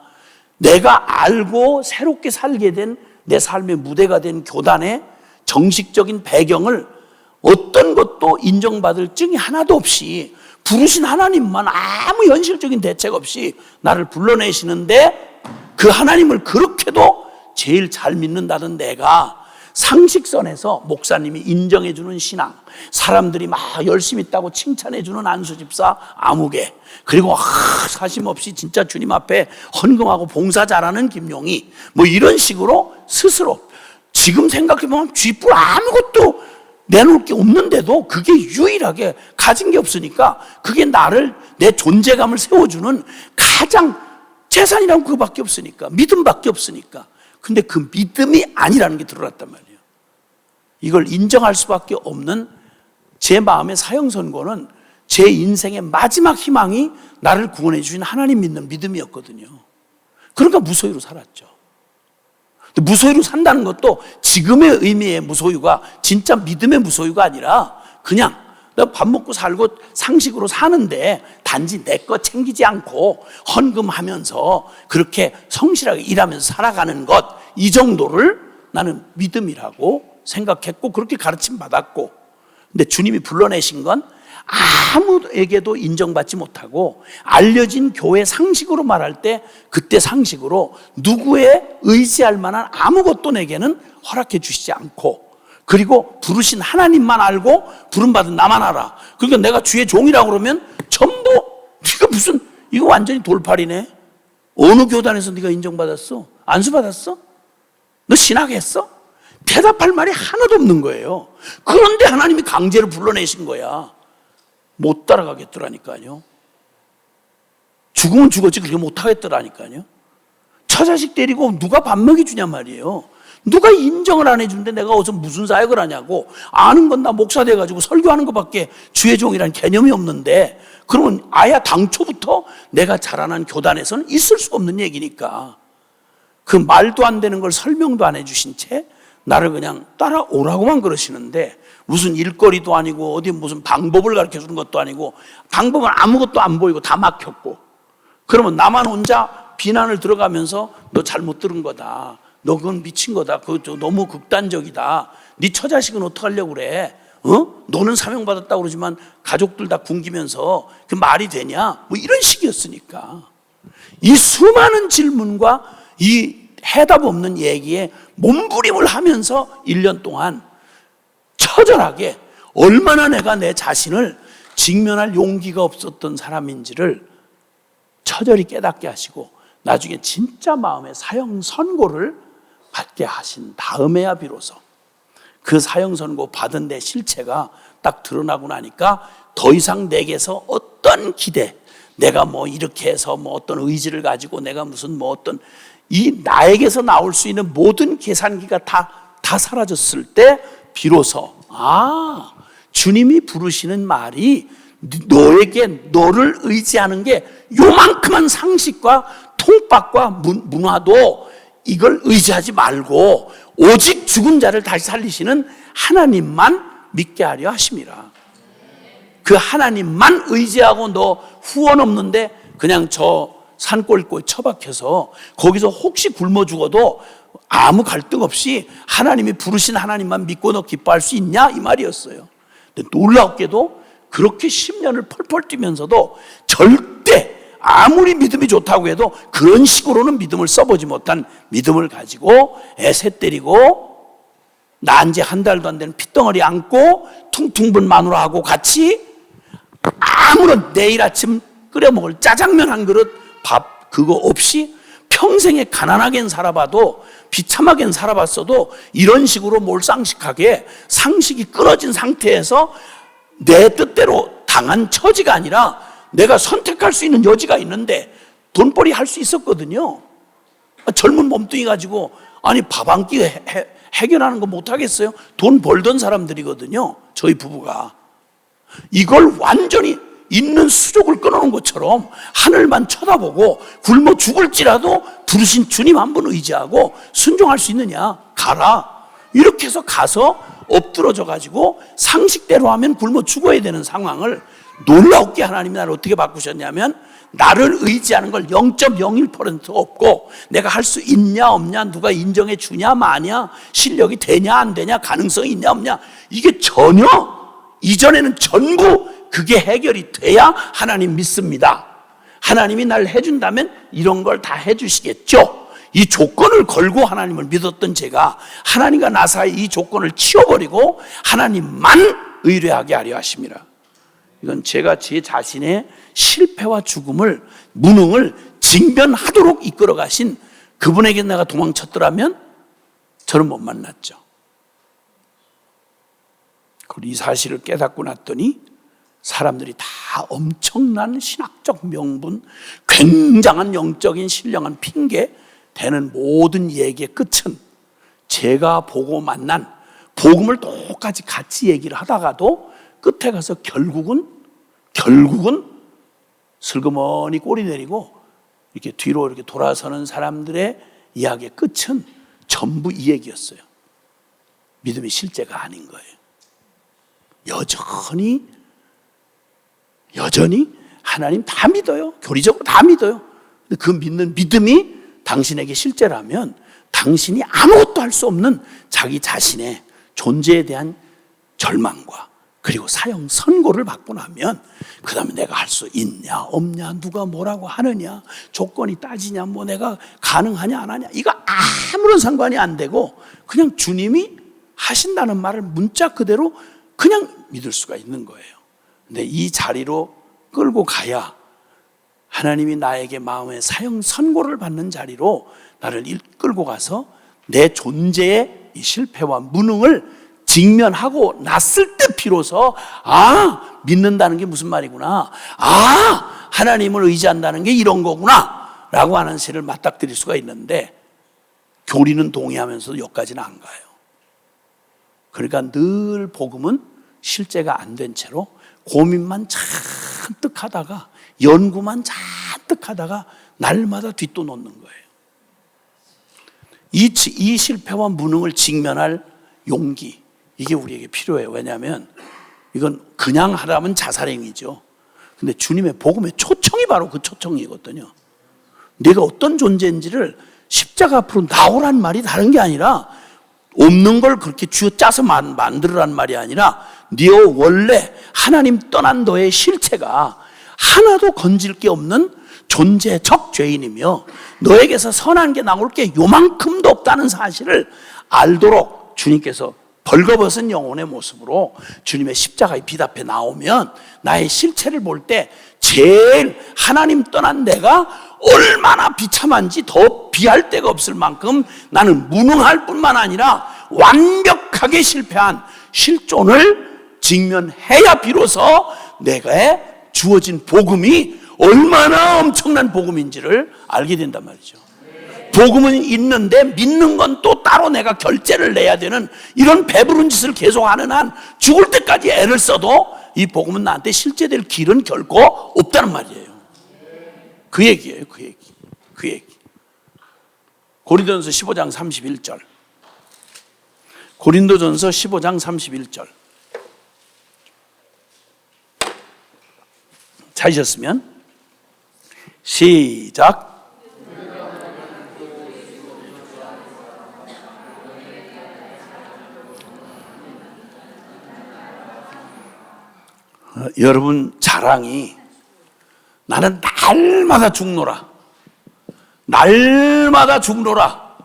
내가 알고 새롭게 살게 된 내 삶의 무대가 된 교단의 정식적인 배경을 어떤 것도 인정받을 증이 하나도 없이 부르신 하나님만 아무 현실적인 대책 없이 나를 불러내시는데, 그 하나님을 그렇게도 제일 잘 믿는다던 내가 상식선에서 목사님이 인정해주는 신앙, 사람들이 막 열심히 있다고 칭찬해주는 안수집사 아무개, 그리고 사심없이 진짜 주님 앞에 헌금하고 봉사 잘하는 김용희, 뭐 이런 식으로 스스로 지금 생각해보면 쥐뿔 아무것도 내놓을 게 없는데도 그게 유일하게 가진 게 없으니까 그게 나를, 내 존재감을 세워주는 가장 재산이란 그거밖에 없으니까, 믿음밖에 없으니까. 근데 그 믿음이 아니라는 게 드러났단 말이에요. 이걸 인정할 수밖에 없는 제 마음의 사형 선고는 제 인생의 마지막 희망이 나를 구원해 주신 하나님 믿는 믿음이었거든요. 그러니까 무소유로 살았죠. 근데 무소유로 산다는 것도 지금의 의미의 무소유가 진짜 믿음의 무소유가 아니라 그냥 내가 밥 먹고 살고 상식으로 사는데 단지 내 거 챙기지 않고 헌금하면서 그렇게 성실하게 일하면서 살아가는 것, 이 정도를 나는 믿음이라고 생각했고 그렇게 가르침 받았고, 근데 주님이 불러내신 건 아무에게도 인정받지 못하고 알려진 교회 상식으로 말할 때 그때 상식으로 누구의 의지할 만한 아무것도 내게는 허락해 주시지 않고, 그리고 부르신 하나님만 알고 부름받은 나만 알아. 그러니까 내가 주의 종이라고 그러면 전부 네가 무슨, 이거 완전히 돌팔이네. 어느 교단에서 네가 인정받았어? 안수 받았어? 너 신학했어? 대답할 말이 하나도 없는 거예요. 그런데 하나님이 강제로 불러내신 거야. 못 따라가겠더라니까요. 죽으면 죽었지 그렇게 못하겠더라니까요. 처자식 데리고 누가 밥 먹여주냔 말이에요. 누가 인정을 안 해주는데 내가 어디서 무슨 사역을 하냐고. 아는 건 나 목사 돼가지고 설교하는 것밖에 주의 종이라는 개념이 없는데, 그러면 아예 당초부터 내가 자라난 교단에서는 있을 수 없는 얘기니까 그 말도 안 되는 걸 설명도 안 해주신 채 나를 그냥 따라오라고만 그러시는데, 무슨 일거리도 아니고 어디 무슨 방법을 가르쳐 주는 것도 아니고 방법은 아무것도 안 보이고 다 막혔고, 그러면 나만 혼자 비난을 들어가면서 너 잘못 들은 거다, 너 그건 미친 거다, 그거 너무 극단적이다, 네 처자식은 어떡하려고 그래, 너는 사명받았다고 그러지만 가족들 다 굶기면서 그 말이 되냐, 뭐 이런 식이었으니까 이 수많은 질문과 이 해답 없는 얘기에 몸부림을 하면서 1년 동안 처절하게 얼마나 내가 내 자신을 직면할 용기가 없었던 사람인지를 처절히 깨닫게 하시고, 나중에 진짜 마음의 사형 선고를 받게 하신 다음에야 비로소 그 사형 선고 받은 내 실체가 딱 드러나고 나니까 더 이상 내게서 어떤 기대, 내가 뭐 이렇게 해서 뭐 어떤 의지를 가지고 내가 무슨 뭐 어떤 이 나에게서 나올 수 있는 모든 계산기가 다 사라졌을 때 비로소 주님이 부르시는 말이 너를 의지하는 게 요만큼한 상식과 통박과 문화도 이걸 의지하지 말고 오직 죽은 자를 다시 살리시는 하나님만 믿게 하려 하심이라. 그 하나님만 의지하고 너 후원 없는데 그냥 저 산골골 처박혀서 거기서 혹시 굶어 죽어도 아무 갈등 없이 하나님이 부르신 하나님만 믿고 너 기뻐할 수 있냐, 이 말이었어요. 근데 놀랍게도 그렇게 10년을 펄펄 뛰면서도 절대 아무리 믿음이 좋다고 해도 그런 식으로는 믿음을 써보지 못한 믿음을 가지고 애새 때리고 난 지 한 달도 안 되는 핏덩어리 안고 퉁퉁 분 마누라하고 같이 아무런 내일 아침 끓여 먹을 짜장면 한 그릇 밥 그거 없이 평생에 가난하게 살아봐도 비참하게 살아봤어도 이런 식으로 몰상식하게 상식이 끊어진 상태에서 내 뜻대로 당한 처지가 아니라 내가 선택할 수 있는 여지가 있는데 돈벌이 할 수 있었거든요. 젊은 몸뚱이 가지고 아니 밥 한 끼 해결하는 거 못하겠어요? 돈 벌던 사람들이거든요. 저희 부부가. 이걸 완전히 있는 수족을 끊어놓은 것처럼 하늘만 쳐다보고 굶어 죽을지라도 부르신 주님 한 분 의지하고 순종할 수 있느냐? 가라. 이렇게 해서 가서 엎드러져 가지고 상식대로 하면 굶어 죽어야 되는 상황을 놀랍게 하나님이 나를 어떻게 바꾸셨냐면 나를 의지하는 걸 0.01% 없고 내가 할 수 있냐 없냐, 누가 인정해 주냐 마냐, 실력이 되냐 안 되냐, 가능성이 있냐 없냐, 이게 전혀 이전에는 전부 그게 해결이 돼야 하나님 믿습니다. 하나님이 날 해준다면 이런 걸 다 해주시겠죠. 이 조건을 걸고 하나님을 믿었던 제가 하나님과 나 사이 이 조건을 치워버리고 하나님만 의뢰하게 하려 하십니다. 이건 제가 제 자신의 실패와 죽음을, 무능을 직면하도록 이끌어 가신 그분에게 내가 도망쳤더라면 저는 못 만났죠. 그리고 이 사실을 깨닫고 났더니 사람들이 다 엄청난 신학적 명분, 굉장한 영적인 신령한 핑계 되는 모든 얘기의 끝은 제가 보고 만난 복음을 똑같이 같이 얘기를 하다가도 끝에 가서 결국은 슬그머니 꼬리 내리고 이렇게 뒤로 이렇게 돌아서는 사람들의 이야기의 끝은 전부 이 얘기였어요. 믿음이 실제가 아닌 거예요. 여전히 하나님 다 믿어요. 교리적으로 다 믿어요. 근데 그 믿는 믿음이 당신에게 실제라면 당신이 아무것도 할 수 없는 자기 자신의 존재에 대한 절망과 그리고 사형 선고를 받고 나면 그 다음에 내가 할 수 있냐 없냐, 누가 뭐라고 하느냐, 조건이 따지냐, 뭐 내가 가능하냐 안 하냐, 이거 아무런 상관이 안 되고 그냥 주님이 하신다는 말을 문자 그대로 그냥 믿을 수가 있는 거예요. 근데 이 자리로 끌고 가야 하나님이 나에게 마음의 사형 선고를 받는 자리로 나를 끌고 가서 내 존재의 이 실패와 무능을 직면하고 났을 때 비로소 믿는다는 게 무슨 말이구나, 하나님을 의지한다는 게 이런 거구나 라고 하는 사실을 맞닥뜨릴 수가 있는데 교리는 동의하면서도 여기까지는 안 가요. 그러니까 늘 복음은 실제가 안 된 채로 고민만 잔뜩 하다가 연구만 잔뜩 하다가 날마다 뒷도 놓는 거예요. 이 실패와 무능을 직면할 용기, 이게 우리에게 필요해요. 왜냐하면 이건 그냥 하라면 자살행위죠. 근데 주님의 복음의 초청이 바로 그 초청이거든요. 내가 어떤 존재인지를 십자가 앞으로 나오란 말이 다른 게 아니라 없는 걸 그렇게 쥐어짜서 만들으란 말이 아니라 네 원래 하나님 떠난 너의 실체가 하나도 건질 게 없는 존재적 죄인이며 너에게서 선한 게 나올 게 요만큼도 없다는 사실을 알도록 주님께서 벌거벗은 영혼의 모습으로 주님의 십자가의 빛 앞에 나오면 나의 실체를 볼 때 제일 하나님 떠난 내가 얼마나 비참한지 더 비할 데가 없을 만큼 나는 무능할 뿐만 아니라 완벽하게 실패한 실존을 직면해야 비로소 내가 주어진 복음이 얼마나 엄청난 복음인지를 알게 된단 말이죠. 복음은 있는데 믿는 건 또 따로 내가 결제를 내야 되는 이런 배부른 짓을 계속하는 한 죽을 때까지 애를 써도 이 복음은 나한테 실제될 길은 결코 없다는 말이에요. 그 얘기예요. 그 얘기. 고린도전서 15장 31절. 고린도전서 15장 31절. 찾으셨으면 시작. 여러분 자랑이 나는 날마다 죽노라, 날마다 죽노라,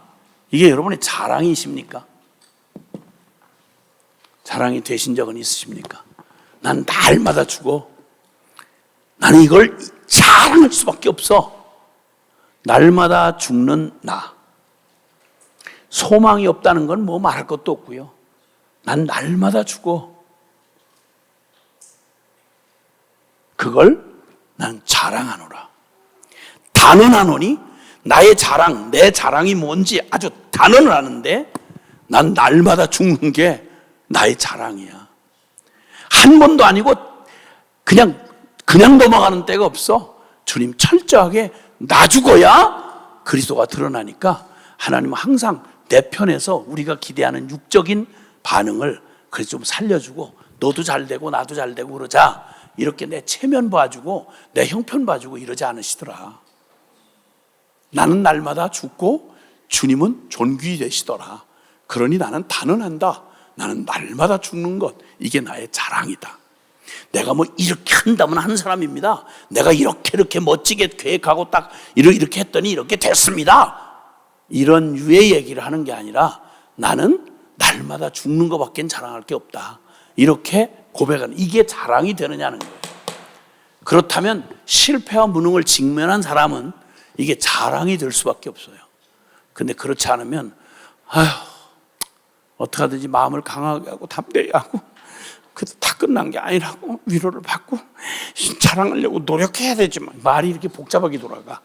이게 여러분의 자랑이십니까? 자랑이 되신 적은 있으십니까? 난 날마다 죽어, 나는 이걸 자랑할 수밖에 없어. 날마다 죽는 나, 소망이 없다는 건 뭐 말할 것도 없고요. 난 날마다 죽어, 그걸 난 자랑하노라. 단언하노니 나의 자랑, 내 자랑이 뭔지 아주 단언을 하는데 난 날마다 죽는 게 나의 자랑이야. 한 번도 아니고 그냥 넘어가는 때가 없어. 주님 철저하게 나 죽어야 그리스도가 드러나니까 하나님은 항상 내 편에서 우리가 기대하는 육적인 반응을 그래서 좀 살려주고 너도 잘 되고 나도 잘 되고 그러자 이렇게 내 체면 봐주고 내 형편 봐주고 이러지 않으시더라. 나는 날마다 죽고 주님은 존귀 되시더라. 그러니 나는 단언한다. 나는 날마다 죽는 것, 이게 나의 자랑이다. 내가 뭐 이렇게 한다면 하는 사람입니다. 내가 이렇게 멋지게 계획하고 딱 이렇게 했더니 이렇게 됐습니다. 이런 유의 얘기를 하는 게 아니라 나는 날마다 죽는 것밖엔 자랑할 게 없다. 이렇게 고백하는, 이게 자랑이 되느냐는 거예요. 그렇다면 실패와 무능을 직면한 사람은 이게 자랑이 될 수밖에 없어요. 근데 그렇지 않으면 어떻게 하든지 마음을 강하게 하고 담대히 하고 그래도 다 끝난 게 아니라고 위로를 받고 자랑하려고 노력해야 되지만 말이 이렇게 복잡하게 돌아가.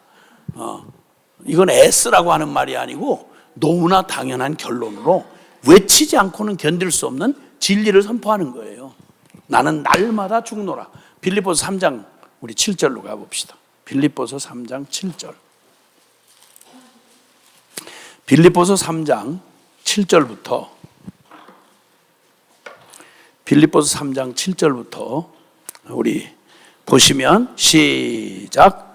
이건 S라고 하는 말이 아니고 너무나 당연한 결론으로 외치지 않고는 견딜 수 없는 진리를 선포하는 거예요. 나는 날마다 죽노라. 빌립보서 3장 우리 7절로 가봅시다. 빌립보서 3장 7절. 빌립보서 3장 7절부터 빌립보서 3장 7절부터 우리 보시면 시작.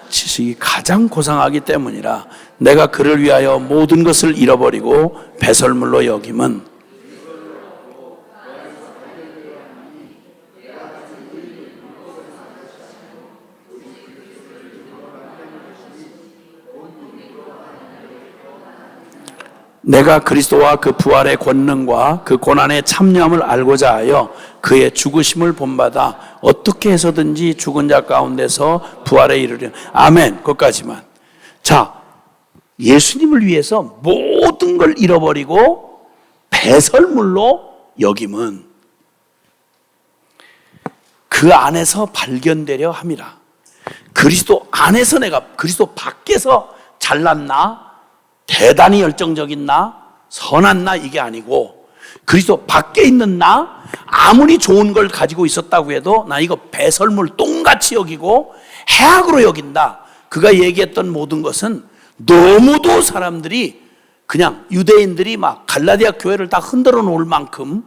지식이 가장 고상하기 때문이라 내가 그를 위하여 모든 것을 잃어버리고 배설물로 여김은 내가 그리스도와 그 부활의 권능과 그 고난의 참여함을 알고자 하여 그의 죽으심을 본받아 어떻게 해서든지 죽은 자 가운데서 부활에 이르려. 아멘. 거기까지만. 자, 예수님을 위해서 모든 걸 잃어버리고 배설물로 여김은 그 안에서 발견되려 함이라. 그리스도 안에서 내가 그리스도 밖에서 잘났나? 대단히 열정적인 나, 선한 나, 이게 아니고 그리스도 밖에 있는 나, 아무리 좋은 걸 가지고 있었다고 해도 나 이거 배설물 똥같이 여기고 해악으로 여긴다. 그가 얘기했던 모든 것은 너무도 사람들이 그냥 유대인들이 막 갈라디아 교회를 다 흔들어 놓을 만큼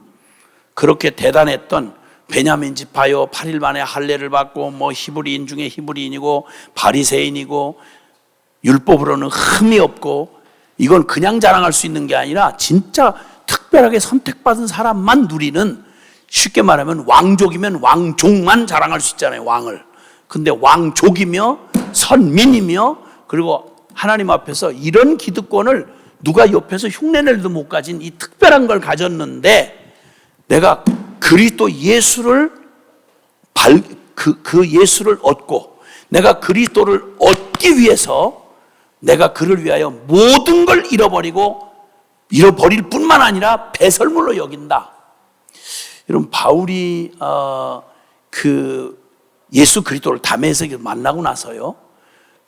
그렇게 대단했던 베냐민 지파요, 8일 만에 할례를 받고 뭐 히브리인 중에 히브리인이고 바리새인이고 율법으로는 흠이 없고, 이건 그냥 자랑할 수 있는 게 아니라 진짜 특별하게 선택받은 사람만 누리는, 쉽게 말하면 왕족이면 왕족만 자랑할 수 있잖아요, 왕을. 근데 왕족이며 선민이며 그리고 하나님 앞에서 이런 기득권을 누가 옆에서 흉내낼도 못 가진 이 특별한 걸 가졌는데, 내가 그리스도 예수를 그 예수를 얻고 내가 그리스도를 얻기 위해서 내가 그를 위하여 모든 걸 잃어버릴 뿐만 아니라 배설물로 여긴다. 여러분, 바울이 그 예수 그리스도를 담에서 만나고 나서요,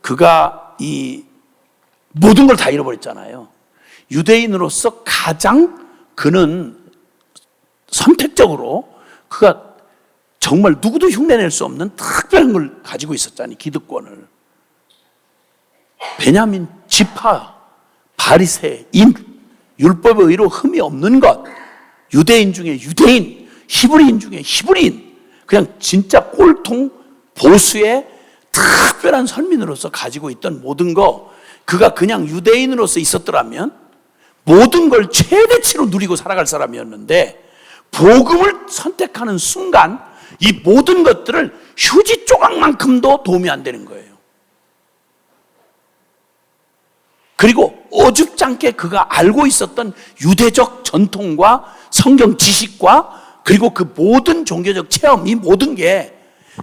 그가 이 모든 걸 다 잃어버렸잖아요. 유대인으로서 가장 그는 선택적으로 그가 정말 누구도 흉내낼 수 없는 특별한 걸 가지고 있었잖아요, 기득권을. 베냐민 지파, 바리새인, 율법의 의로 흠이 없는 것, 유대인 중에 유대인, 히브리인 중에 히브리인, 그냥 진짜 꼴통 보수의 특별한 선민으로서 가지고 있던 모든 거, 그가 그냥 유대인으로서 있었더라면 모든 걸 최대치로 누리고 살아갈 사람이었는데, 복음을 선택하는 순간 이 모든 것들을 휴지 조각만큼도 도움이 안 되는 거예요. 그리고 어줍지 않게 그가 알고 있었던 유대적 전통과 성경 지식과 그리고 그 모든 종교적 체험, 이 모든 게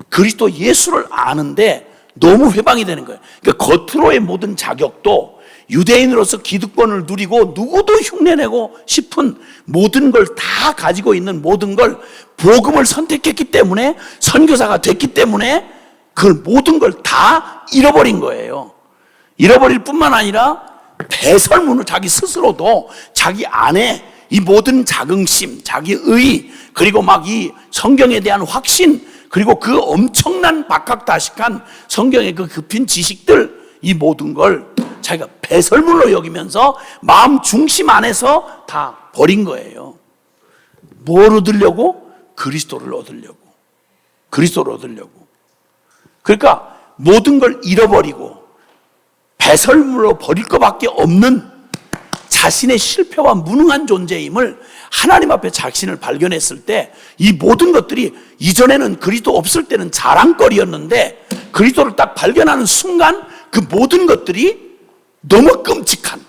그리스도 예수를 아는데 너무 회방이 되는 거예요. 그러니까 겉으로의 모든 자격도 유대인으로서 기득권을 누리고 누구도 흉내내고 싶은 모든 걸 다 가지고 있는 모든 걸 복음을 선택했기 때문에, 선교사가 됐기 때문에 그 모든 걸 다 잃어버린 거예요. 잃어버릴 뿐만 아니라 배설문을 자기 스스로도 자기 안에 이 모든 자긍심, 자기의, 그리고 막 이 성경에 대한 확신, 그리고 그 엄청난 박학다식한 성경의 그 깊은 지식들, 이 모든 걸 자기가 배설물로 여기면서 마음 중심 안에서 다 버린 거예요. 뭘 얻으려고? 그리스도를 얻으려고. 그리스도를 얻으려고. 그러니까 모든 걸 잃어버리고 배설물로 버릴 것밖에 없는 자신의 실패와 무능한 존재임을 하나님 앞에 자신을 발견했을 때, 이 모든 것들이 이전에는 그리스도 없을 때는 자랑거리였는데 그리스도를 딱 발견하는 순간 그 모든 것들이 너무 끔찍한,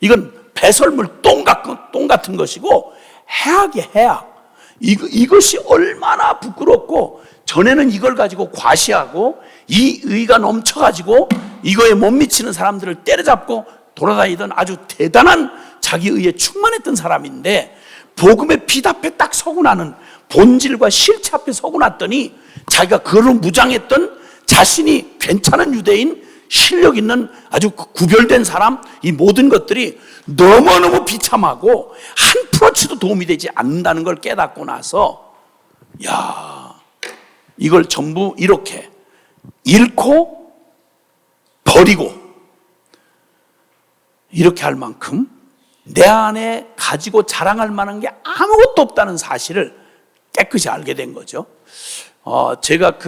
이건 배설물 똥 같은 것이고 해악이에요, 해악. 이것이 얼마나 부끄럽고, 전에는 이걸 가지고 과시하고 이 의가 넘쳐가지고 이거에 못 미치는 사람들을 때려잡고 돌아다니던 아주 대단한 자기의에 충만했던 사람인데, 복음의 빛 앞에 딱 서고 나는, 본질과 실체 앞에 서고 났더니 자기가 그걸로 무장했던 자신이 괜찮은 유대인, 실력 있는 아주 구별된 사람, 이 모든 것들이 너무너무 비참하고 한 프로치도 도움이 되지 않는다는 걸 깨닫고 나서, 야, 이걸 전부 이렇게 잃고 버리고 이렇게 할 만큼 내 안에 가지고 자랑할 만한 게 아무것도 없다는 사실을 깨끗이 알게 된 거죠. 제가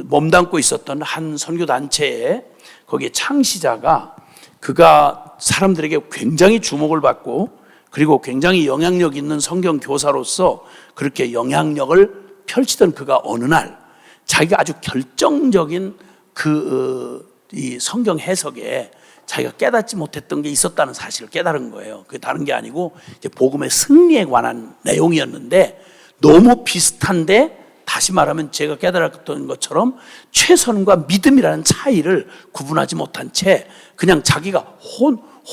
몸담고 있었던 한 선교단체에, 거기에 창시자가, 그가 사람들에게 굉장히 주목을 받고 그리고 굉장히 영향력 있는 성경 교사로서 그렇게 영향력을 펼치던 그가 어느 날 자기가 아주 결정적인 이 성경 해석에 자기가 깨닫지 못했던 게 있었다는 사실을 깨달은 거예요. 그게 다른 게 아니고 이제 복음의 승리에 관한 내용이었는데, 너무 비슷한데, 다시 말하면 제가 깨달았던 것처럼 최선과 믿음이라는 차이를 구분하지 못한 채 그냥 자기가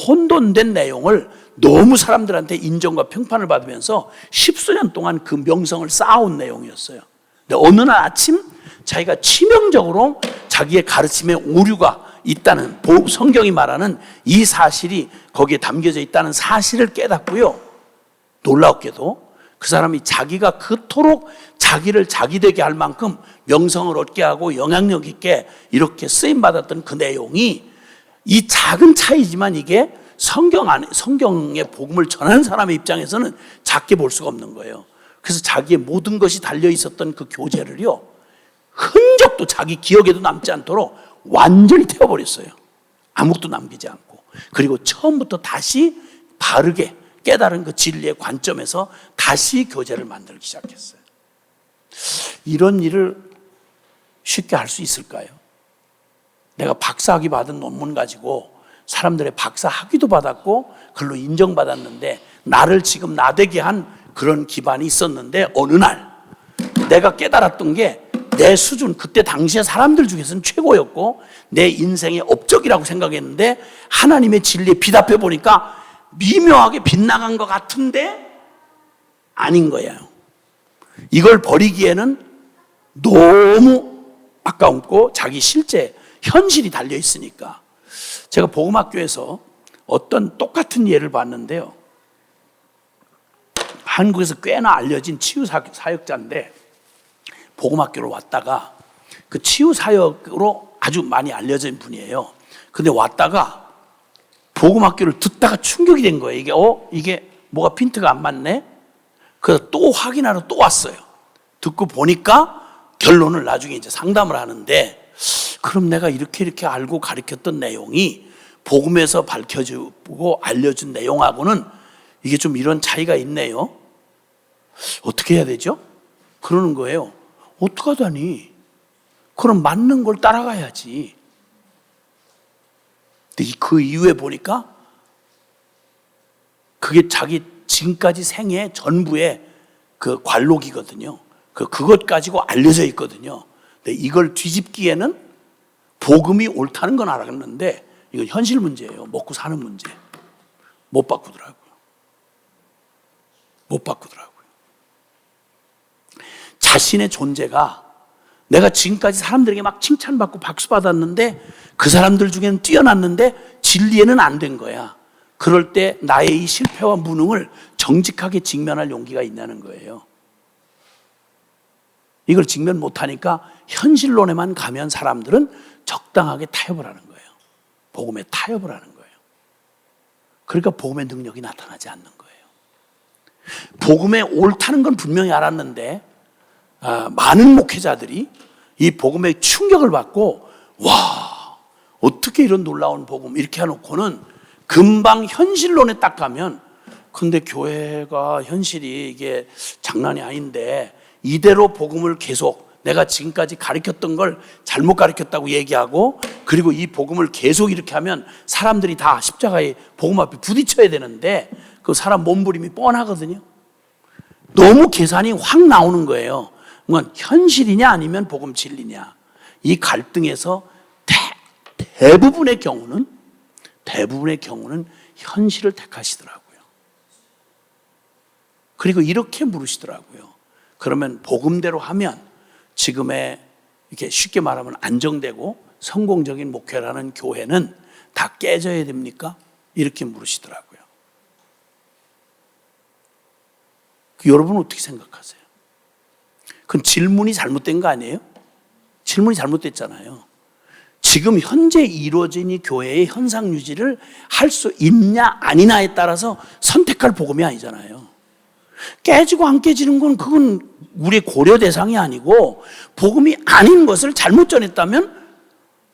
혼돈된 내용을 너무 사람들한테 인정과 평판을 받으면서 십수년 동안 그 명성을 쌓아온 내용이었어요. 근데 어느 날 아침 자기가 치명적으로 자기의 가르침에 오류가 있다는, 성경이 말하는 이 사실이 거기에 담겨져 있다는 사실을 깨닫고요, 놀랍게도 그 사람이 자기가 그토록 자기를 자기 되게 할 만큼 명성을 얻게 하고 영향력 있게 이렇게 쓰임받았던 그 내용이, 이 작은 차이지만 이게 성경의 복음을 전하는 사람의 입장에서는 작게 볼 수가 없는 거예요. 그래서 자기의 모든 것이 달려 있었던 그 교재를요, 흔적도 자기 기억에도 남지 않도록 완전히 태워버렸어요. 아무것도 남기지 않고. 그리고 처음부터 다시 바르게 깨달은 그 진리의 관점에서 다시 교재를 만들기 시작했어요. 이런 일을 쉽게 할 수 있을까요? 내가 박사학위 받은 논문 가지고 사람들의 박사학위도 받았고 그걸로 인정받았는데, 나를 지금 나되게 한 그런 기반이 있었는데, 어느 날 내가 깨달았던 게 내 수준, 그때 당시에 사람들 중에서는 최고였고 내 인생의 업적이라고 생각했는데, 하나님의 진리에 빛 앞에 보니까 미묘하게 빗나간 것 같은데 아닌 거예요. 이걸 버리기에는 너무 아까웠고 자기 실제 현실이 달려 있으니까. 제가 복음학교에서 어떤 똑같은 예를 봤는데요, 한국에서 꽤나 알려진 치유사역자인데 복음학교로 왔다가, 그 치유사역으로 아주 많이 알려진 분이에요. 근데 왔다가 복음학교를 듣다가 충격이 된 거예요. 이게 뭐가 핀트가 안 맞네? 그래서 또 확인하러 또 왔어요. 듣고 보니까 결론을 나중에 이제 상담을 하는데, 그럼 내가 이렇게 알고 가르쳤던 내용이 복음에서 밝혀주고 알려준 내용하고는 이게 좀 이런 차이가 있네요. 어떻게 해야 되죠? 그러는 거예요. 어떡하다니? 그럼 맞는 걸 따라가야지. 근데 그 이후에 보니까 그게 자기 지금까지 생애 전부의 그 관록이거든요. 그것 가지고 알려져 있거든요. 근데 이걸 뒤집기에는 복음이 옳다는 건 알았는데 이건 현실 문제예요. 먹고 사는 문제. 못 바꾸더라고요. 못 바꾸더라고요. 자신의 존재가 내가 지금까지 사람들에게 막 칭찬받고 박수 받았는데 그 사람들 중에는 뛰어났는데 진리에는 안 된 거야. 그럴 때 나의 이 실패와 무능을 정직하게 직면할 용기가 있냐는 거예요. 이걸 직면 못하니까 현실론에만 가면 사람들은 적당하게 타협을 하는 거예요. 복음에 타협을 하는 거예요. 그러니까 복음의 능력이 나타나지 않는 거예요. 복음에 옳다는 건 분명히 알았는데 많은 목회자들이 이 복음의 충격을 받고 와 어떻게 이런 놀라운 복음 이렇게 해놓고는 금방 현실론에 딱 가면 근데 교회가 현실이 이게 장난이 아닌데 이대로 복음을 계속 내가 지금까지 가르쳤던 걸 잘못 가르쳤다고 얘기하고 그리고 이 복음을 계속 이렇게 하면 사람들이 다 십자가에 복음 앞에 부딪혀야 되는데 그 사람 몸부림이 뻔하거든요. 너무 계산이 확 나오는 거예요. 현실이냐 아니면 복음 진리냐. 이 갈등에서 대부분의 경우는 현실을 택하시더라고요. 그리고 이렇게 물으시더라고요. 그러면 복음대로 하면 지금의 이렇게 쉽게 말하면 안정되고 성공적인 목회라는 교회는 다 깨져야 됩니까? 이렇게 물으시더라고요. 여러분은 어떻게 생각하세요? 그건 질문이 잘못된 거 아니에요? 질문이 잘못됐잖아요. 지금 현재 이루어진 이 교회의 현상 유지를 할 수 있냐 아니냐에 따라서 선택할 복음이 아니잖아요. 깨지고 안 깨지는 건 그건 우리의 고려 대상이 아니고 복음이 아닌 것을 잘못 전했다면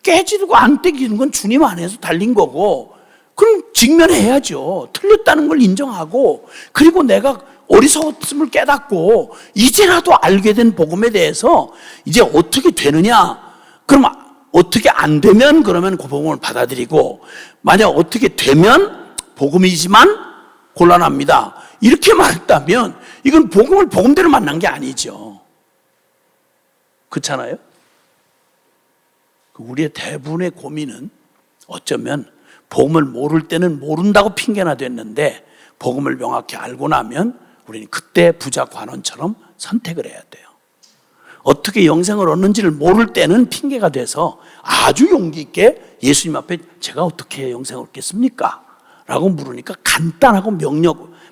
깨지고 안 깨지는 건 주님 안에서 달린 거고 그럼 직면해야죠. 틀렸다는 걸 인정하고 그리고 내가 어리석었음을 깨닫고 이제라도 알게 된 복음에 대해서 이제 어떻게 되느냐 그럼 어떻게 안 되면 그러면 그 복음을 받아들이고 만약 어떻게 되면 복음이지만 곤란합니다. 이렇게 말했다면 이건 복음을 복음대로 만난 게 아니죠. 그렇잖아요? 우리의 대부분의 고민은 어쩌면 복음을 모를 때는 모른다고 핑계나 됐는데 복음을 명확히 알고 나면 우리는 그때 부자 관원처럼 선택을 해야 돼요. 어떻게 영생을 얻는지를 모를 때는 핑계가 돼서 아주 용기 있게 예수님 앞에 제가 어떻게 영생을 얻겠습니까? 라고 물으니까 간단하고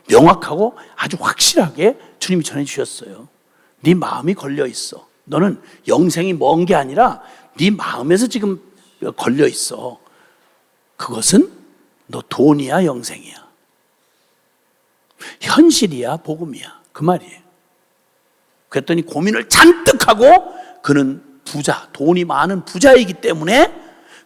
명확하고 아주 확실하게 주님이 전해주셨어요. 네 마음이 걸려있어. 너는 영생이 먼 게 아니라 네 마음에서 지금 걸려있어. 그것은 너 돈이야 영생이야. 현실이야 복음이야. 그 말이에요. 그랬더니 고민을 잔뜩 하고 그는 부자, 돈이 많은 부자이기 때문에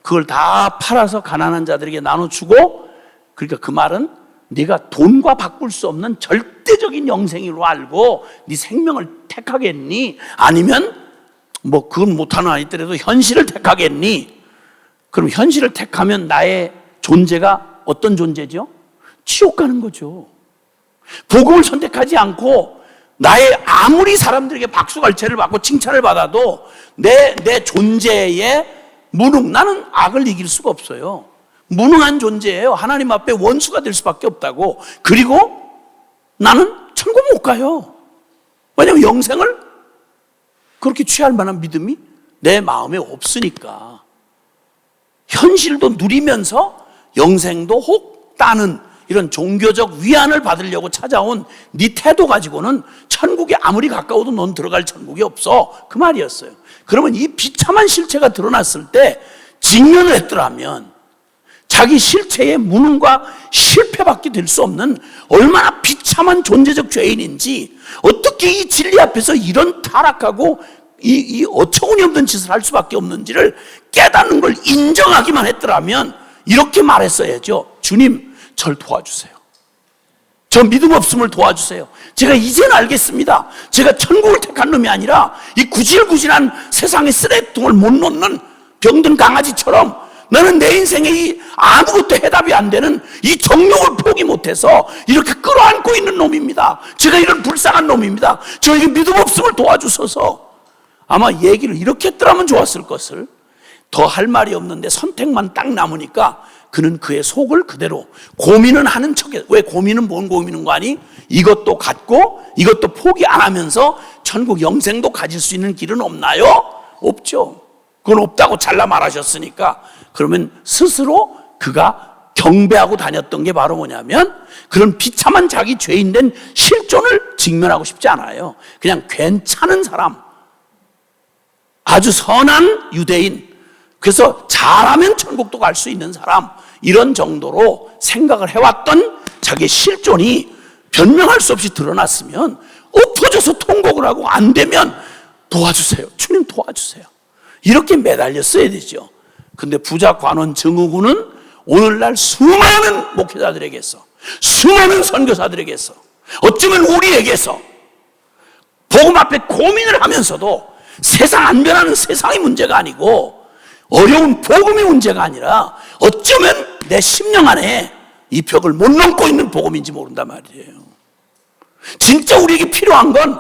그걸 다 팔아서 가난한 자들에게 나눠주고 그러니까 그 말은 네가 돈과 바꿀 수 없는 절대적인 영생으로 알고 네 생명을 택하겠니? 아니면 뭐 그건 못하는 아이들에도 현실을 택하겠니? 그럼 현실을 택하면 나의 존재가 어떤 존재죠? 지옥 가는 거죠. 복음을 선택하지 않고 나의 아무리 사람들에게 박수갈채를 받고 칭찬을 받아도 내 존재의 무능, 나는 악을 이길 수가 없어요. 무능한 존재예요. 하나님 앞에 원수가 될 수밖에 없다고. 그리고 나는 천국 못 가요. 왜냐하면 영생을 그렇게 취할 만한 믿음이 내 마음에 없으니까. 현실도 누리면서 영생도 혹 따는 이런 종교적 위안을 받으려고 찾아온 네 태도 가지고는 천국에 아무리 가까워도 넌 들어갈 천국이 없어. 그 말이었어요. 그러면 이 비참한 실체가 드러났을 때 직면을 했더라면 자기 실체의 무능과 실패밖에 될 수 없는 얼마나 비참한 존재적 죄인인지 어떻게 이 진리 앞에서 이런 타락하고 이 어처구니 없는 짓을 할 수밖에 없는지를 깨닫는 걸 인정하기만 했더라면 이렇게 말했어야죠. 주님, 절 도와주세요. 저 믿음 없음을 도와주세요. 제가 이제는 알겠습니다. 제가 천국을 택한 놈이 아니라 이 구질구질한 세상의 쓰레통을 못 놓는 병든 강아지처럼 나는 내 인생에 이 아무것도 해답이 안 되는 이 정욕을 포기 못해서 이렇게 끌어안고 있는 놈입니다. 제가 이런 불쌍한 놈입니다. 저에게 믿음 없음을 도와주소서. 아마 얘기를 이렇게 했더라면 좋았을 것을 더 할 말이 없는데 선택만 딱 남으니까 그는 그의 속을 그대로 고민은 하는 척해. 왜 고민은 뭔 고민인 거 아니? 이것도 갖고 이것도 포기 안 하면서 천국 영생도 가질 수 있는 길은 없나요? 없죠. 그건 없다고 잘라 말하셨으니까. 그러면 스스로 그가 경배하고 다녔던 게 바로 뭐냐면 그런 비참한 자기 죄인된 실존을 직면하고 싶지 않아요. 그냥 괜찮은 사람, 아주 선한 유대인, 그래서 잘하면 천국도 갈 수 있는 사람, 이런 정도로 생각을 해왔던 자기의 실존이 변명할 수 없이 드러났으면 엎어져서 통곡을 하고 안 되면 도와주세요. 주님 도와주세요. 이렇게 매달렸어야 되죠. 근데 부자 관원 증후군은 오늘날 수많은 목회자들에게서, 수많은 선교사들에게서, 어쩌면 우리에게서 복음 앞에 고민을 하면서도 세상 안 변하는 세상의 문제가 아니고 어려운 복음의 문제가 아니라 어쩌면 내 심령 안에 이 벽을 못 넘고 있는 복음인지 모른단 말이에요. 진짜 우리에게 필요한 건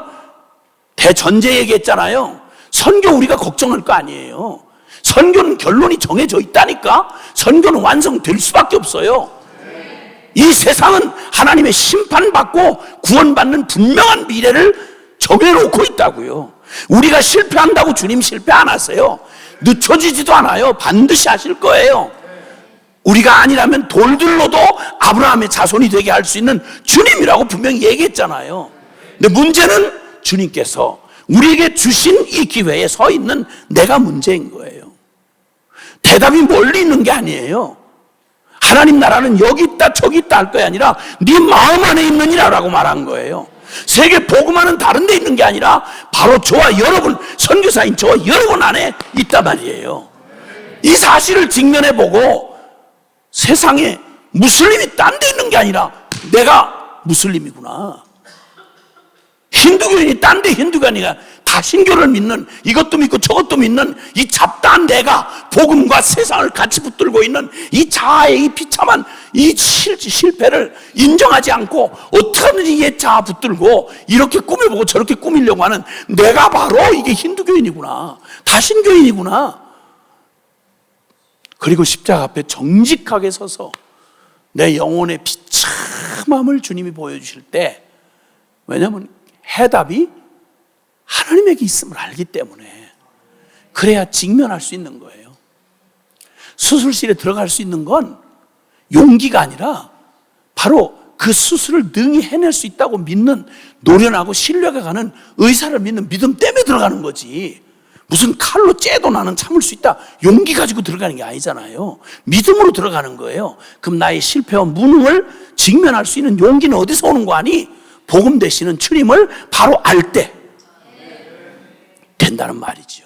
대전제 얘기했잖아요. 선교 우리가 걱정할 거 아니에요. 선교는 결론이 정해져 있다니까. 선교는 완성될 수밖에 없어요. 이 세상은 하나님의 심판받고 구원받는 분명한 미래를 정해놓고 있다고요. 우리가 실패한다고 주님 실패 안 하세요. 늦춰지지도 않아요. 반드시 하실 거예요. 우리가 아니라면 돌들로도 아브라함의 자손이 되게 할 수 있는 주님이라고 분명히 얘기했잖아요. 근데 문제는 주님께서 우리에게 주신 이 기회에 서 있는 내가 문제인 거예요. 대답이 멀리 있는 게 아니에요. 하나님 나라는 여기 있다 저기 있다 할 거야 아니라 네 마음 안에 있느니라라고 말한 거예요. 세계 복음화는 다른 데 있는 게 아니라 바로 저와 여러분, 선교사인 저와 여러분 안에 있단 말이에요. 이 사실을 직면해 보고 세상에 무슬림이 딴 데 있는 게 아니라 내가 무슬림이구나, 힌두교인이 딴 데 힌두가 아니라 다 신교를 믿는, 이것도 믿고 저것도 믿는 이 잡다한 내가 복음과 세상을 같이 붙들고 있는 이 자아의 이 비참한 이 실패를 인정하지 않고 어떻게든지 얘 자아 붙들고 이렇게 꾸며보고 저렇게 꾸미려고 하는 내가 바로 이게 힌두교인이구나, 다신교인이구나. 그리고 십자가 앞에 정직하게 서서 내 영혼의 비참함을 주님이 보여주실 때, 왜냐하면 해답이 하나님에게 있음을 알기 때문에 그래야 직면할 수 있는 거예요. 수술실에 들어갈 수 있는 건 용기가 아니라 바로 그 수술을 능히 해낼 수 있다고 믿는, 노련하고 신뢰가 가는 의사를 믿는 믿음 때문에 들어가는 거지, 무슨 칼로 째도 나는 참을 수 있다 용기 가지고 들어가는 게 아니잖아요. 믿음으로 들어가는 거예요. 그럼 나의 실패와 무능을 직면할 수 있는 용기는 어디서 오는 거 아니? 복음 되시는 주님을 바로 알 때 된다는 말이죠.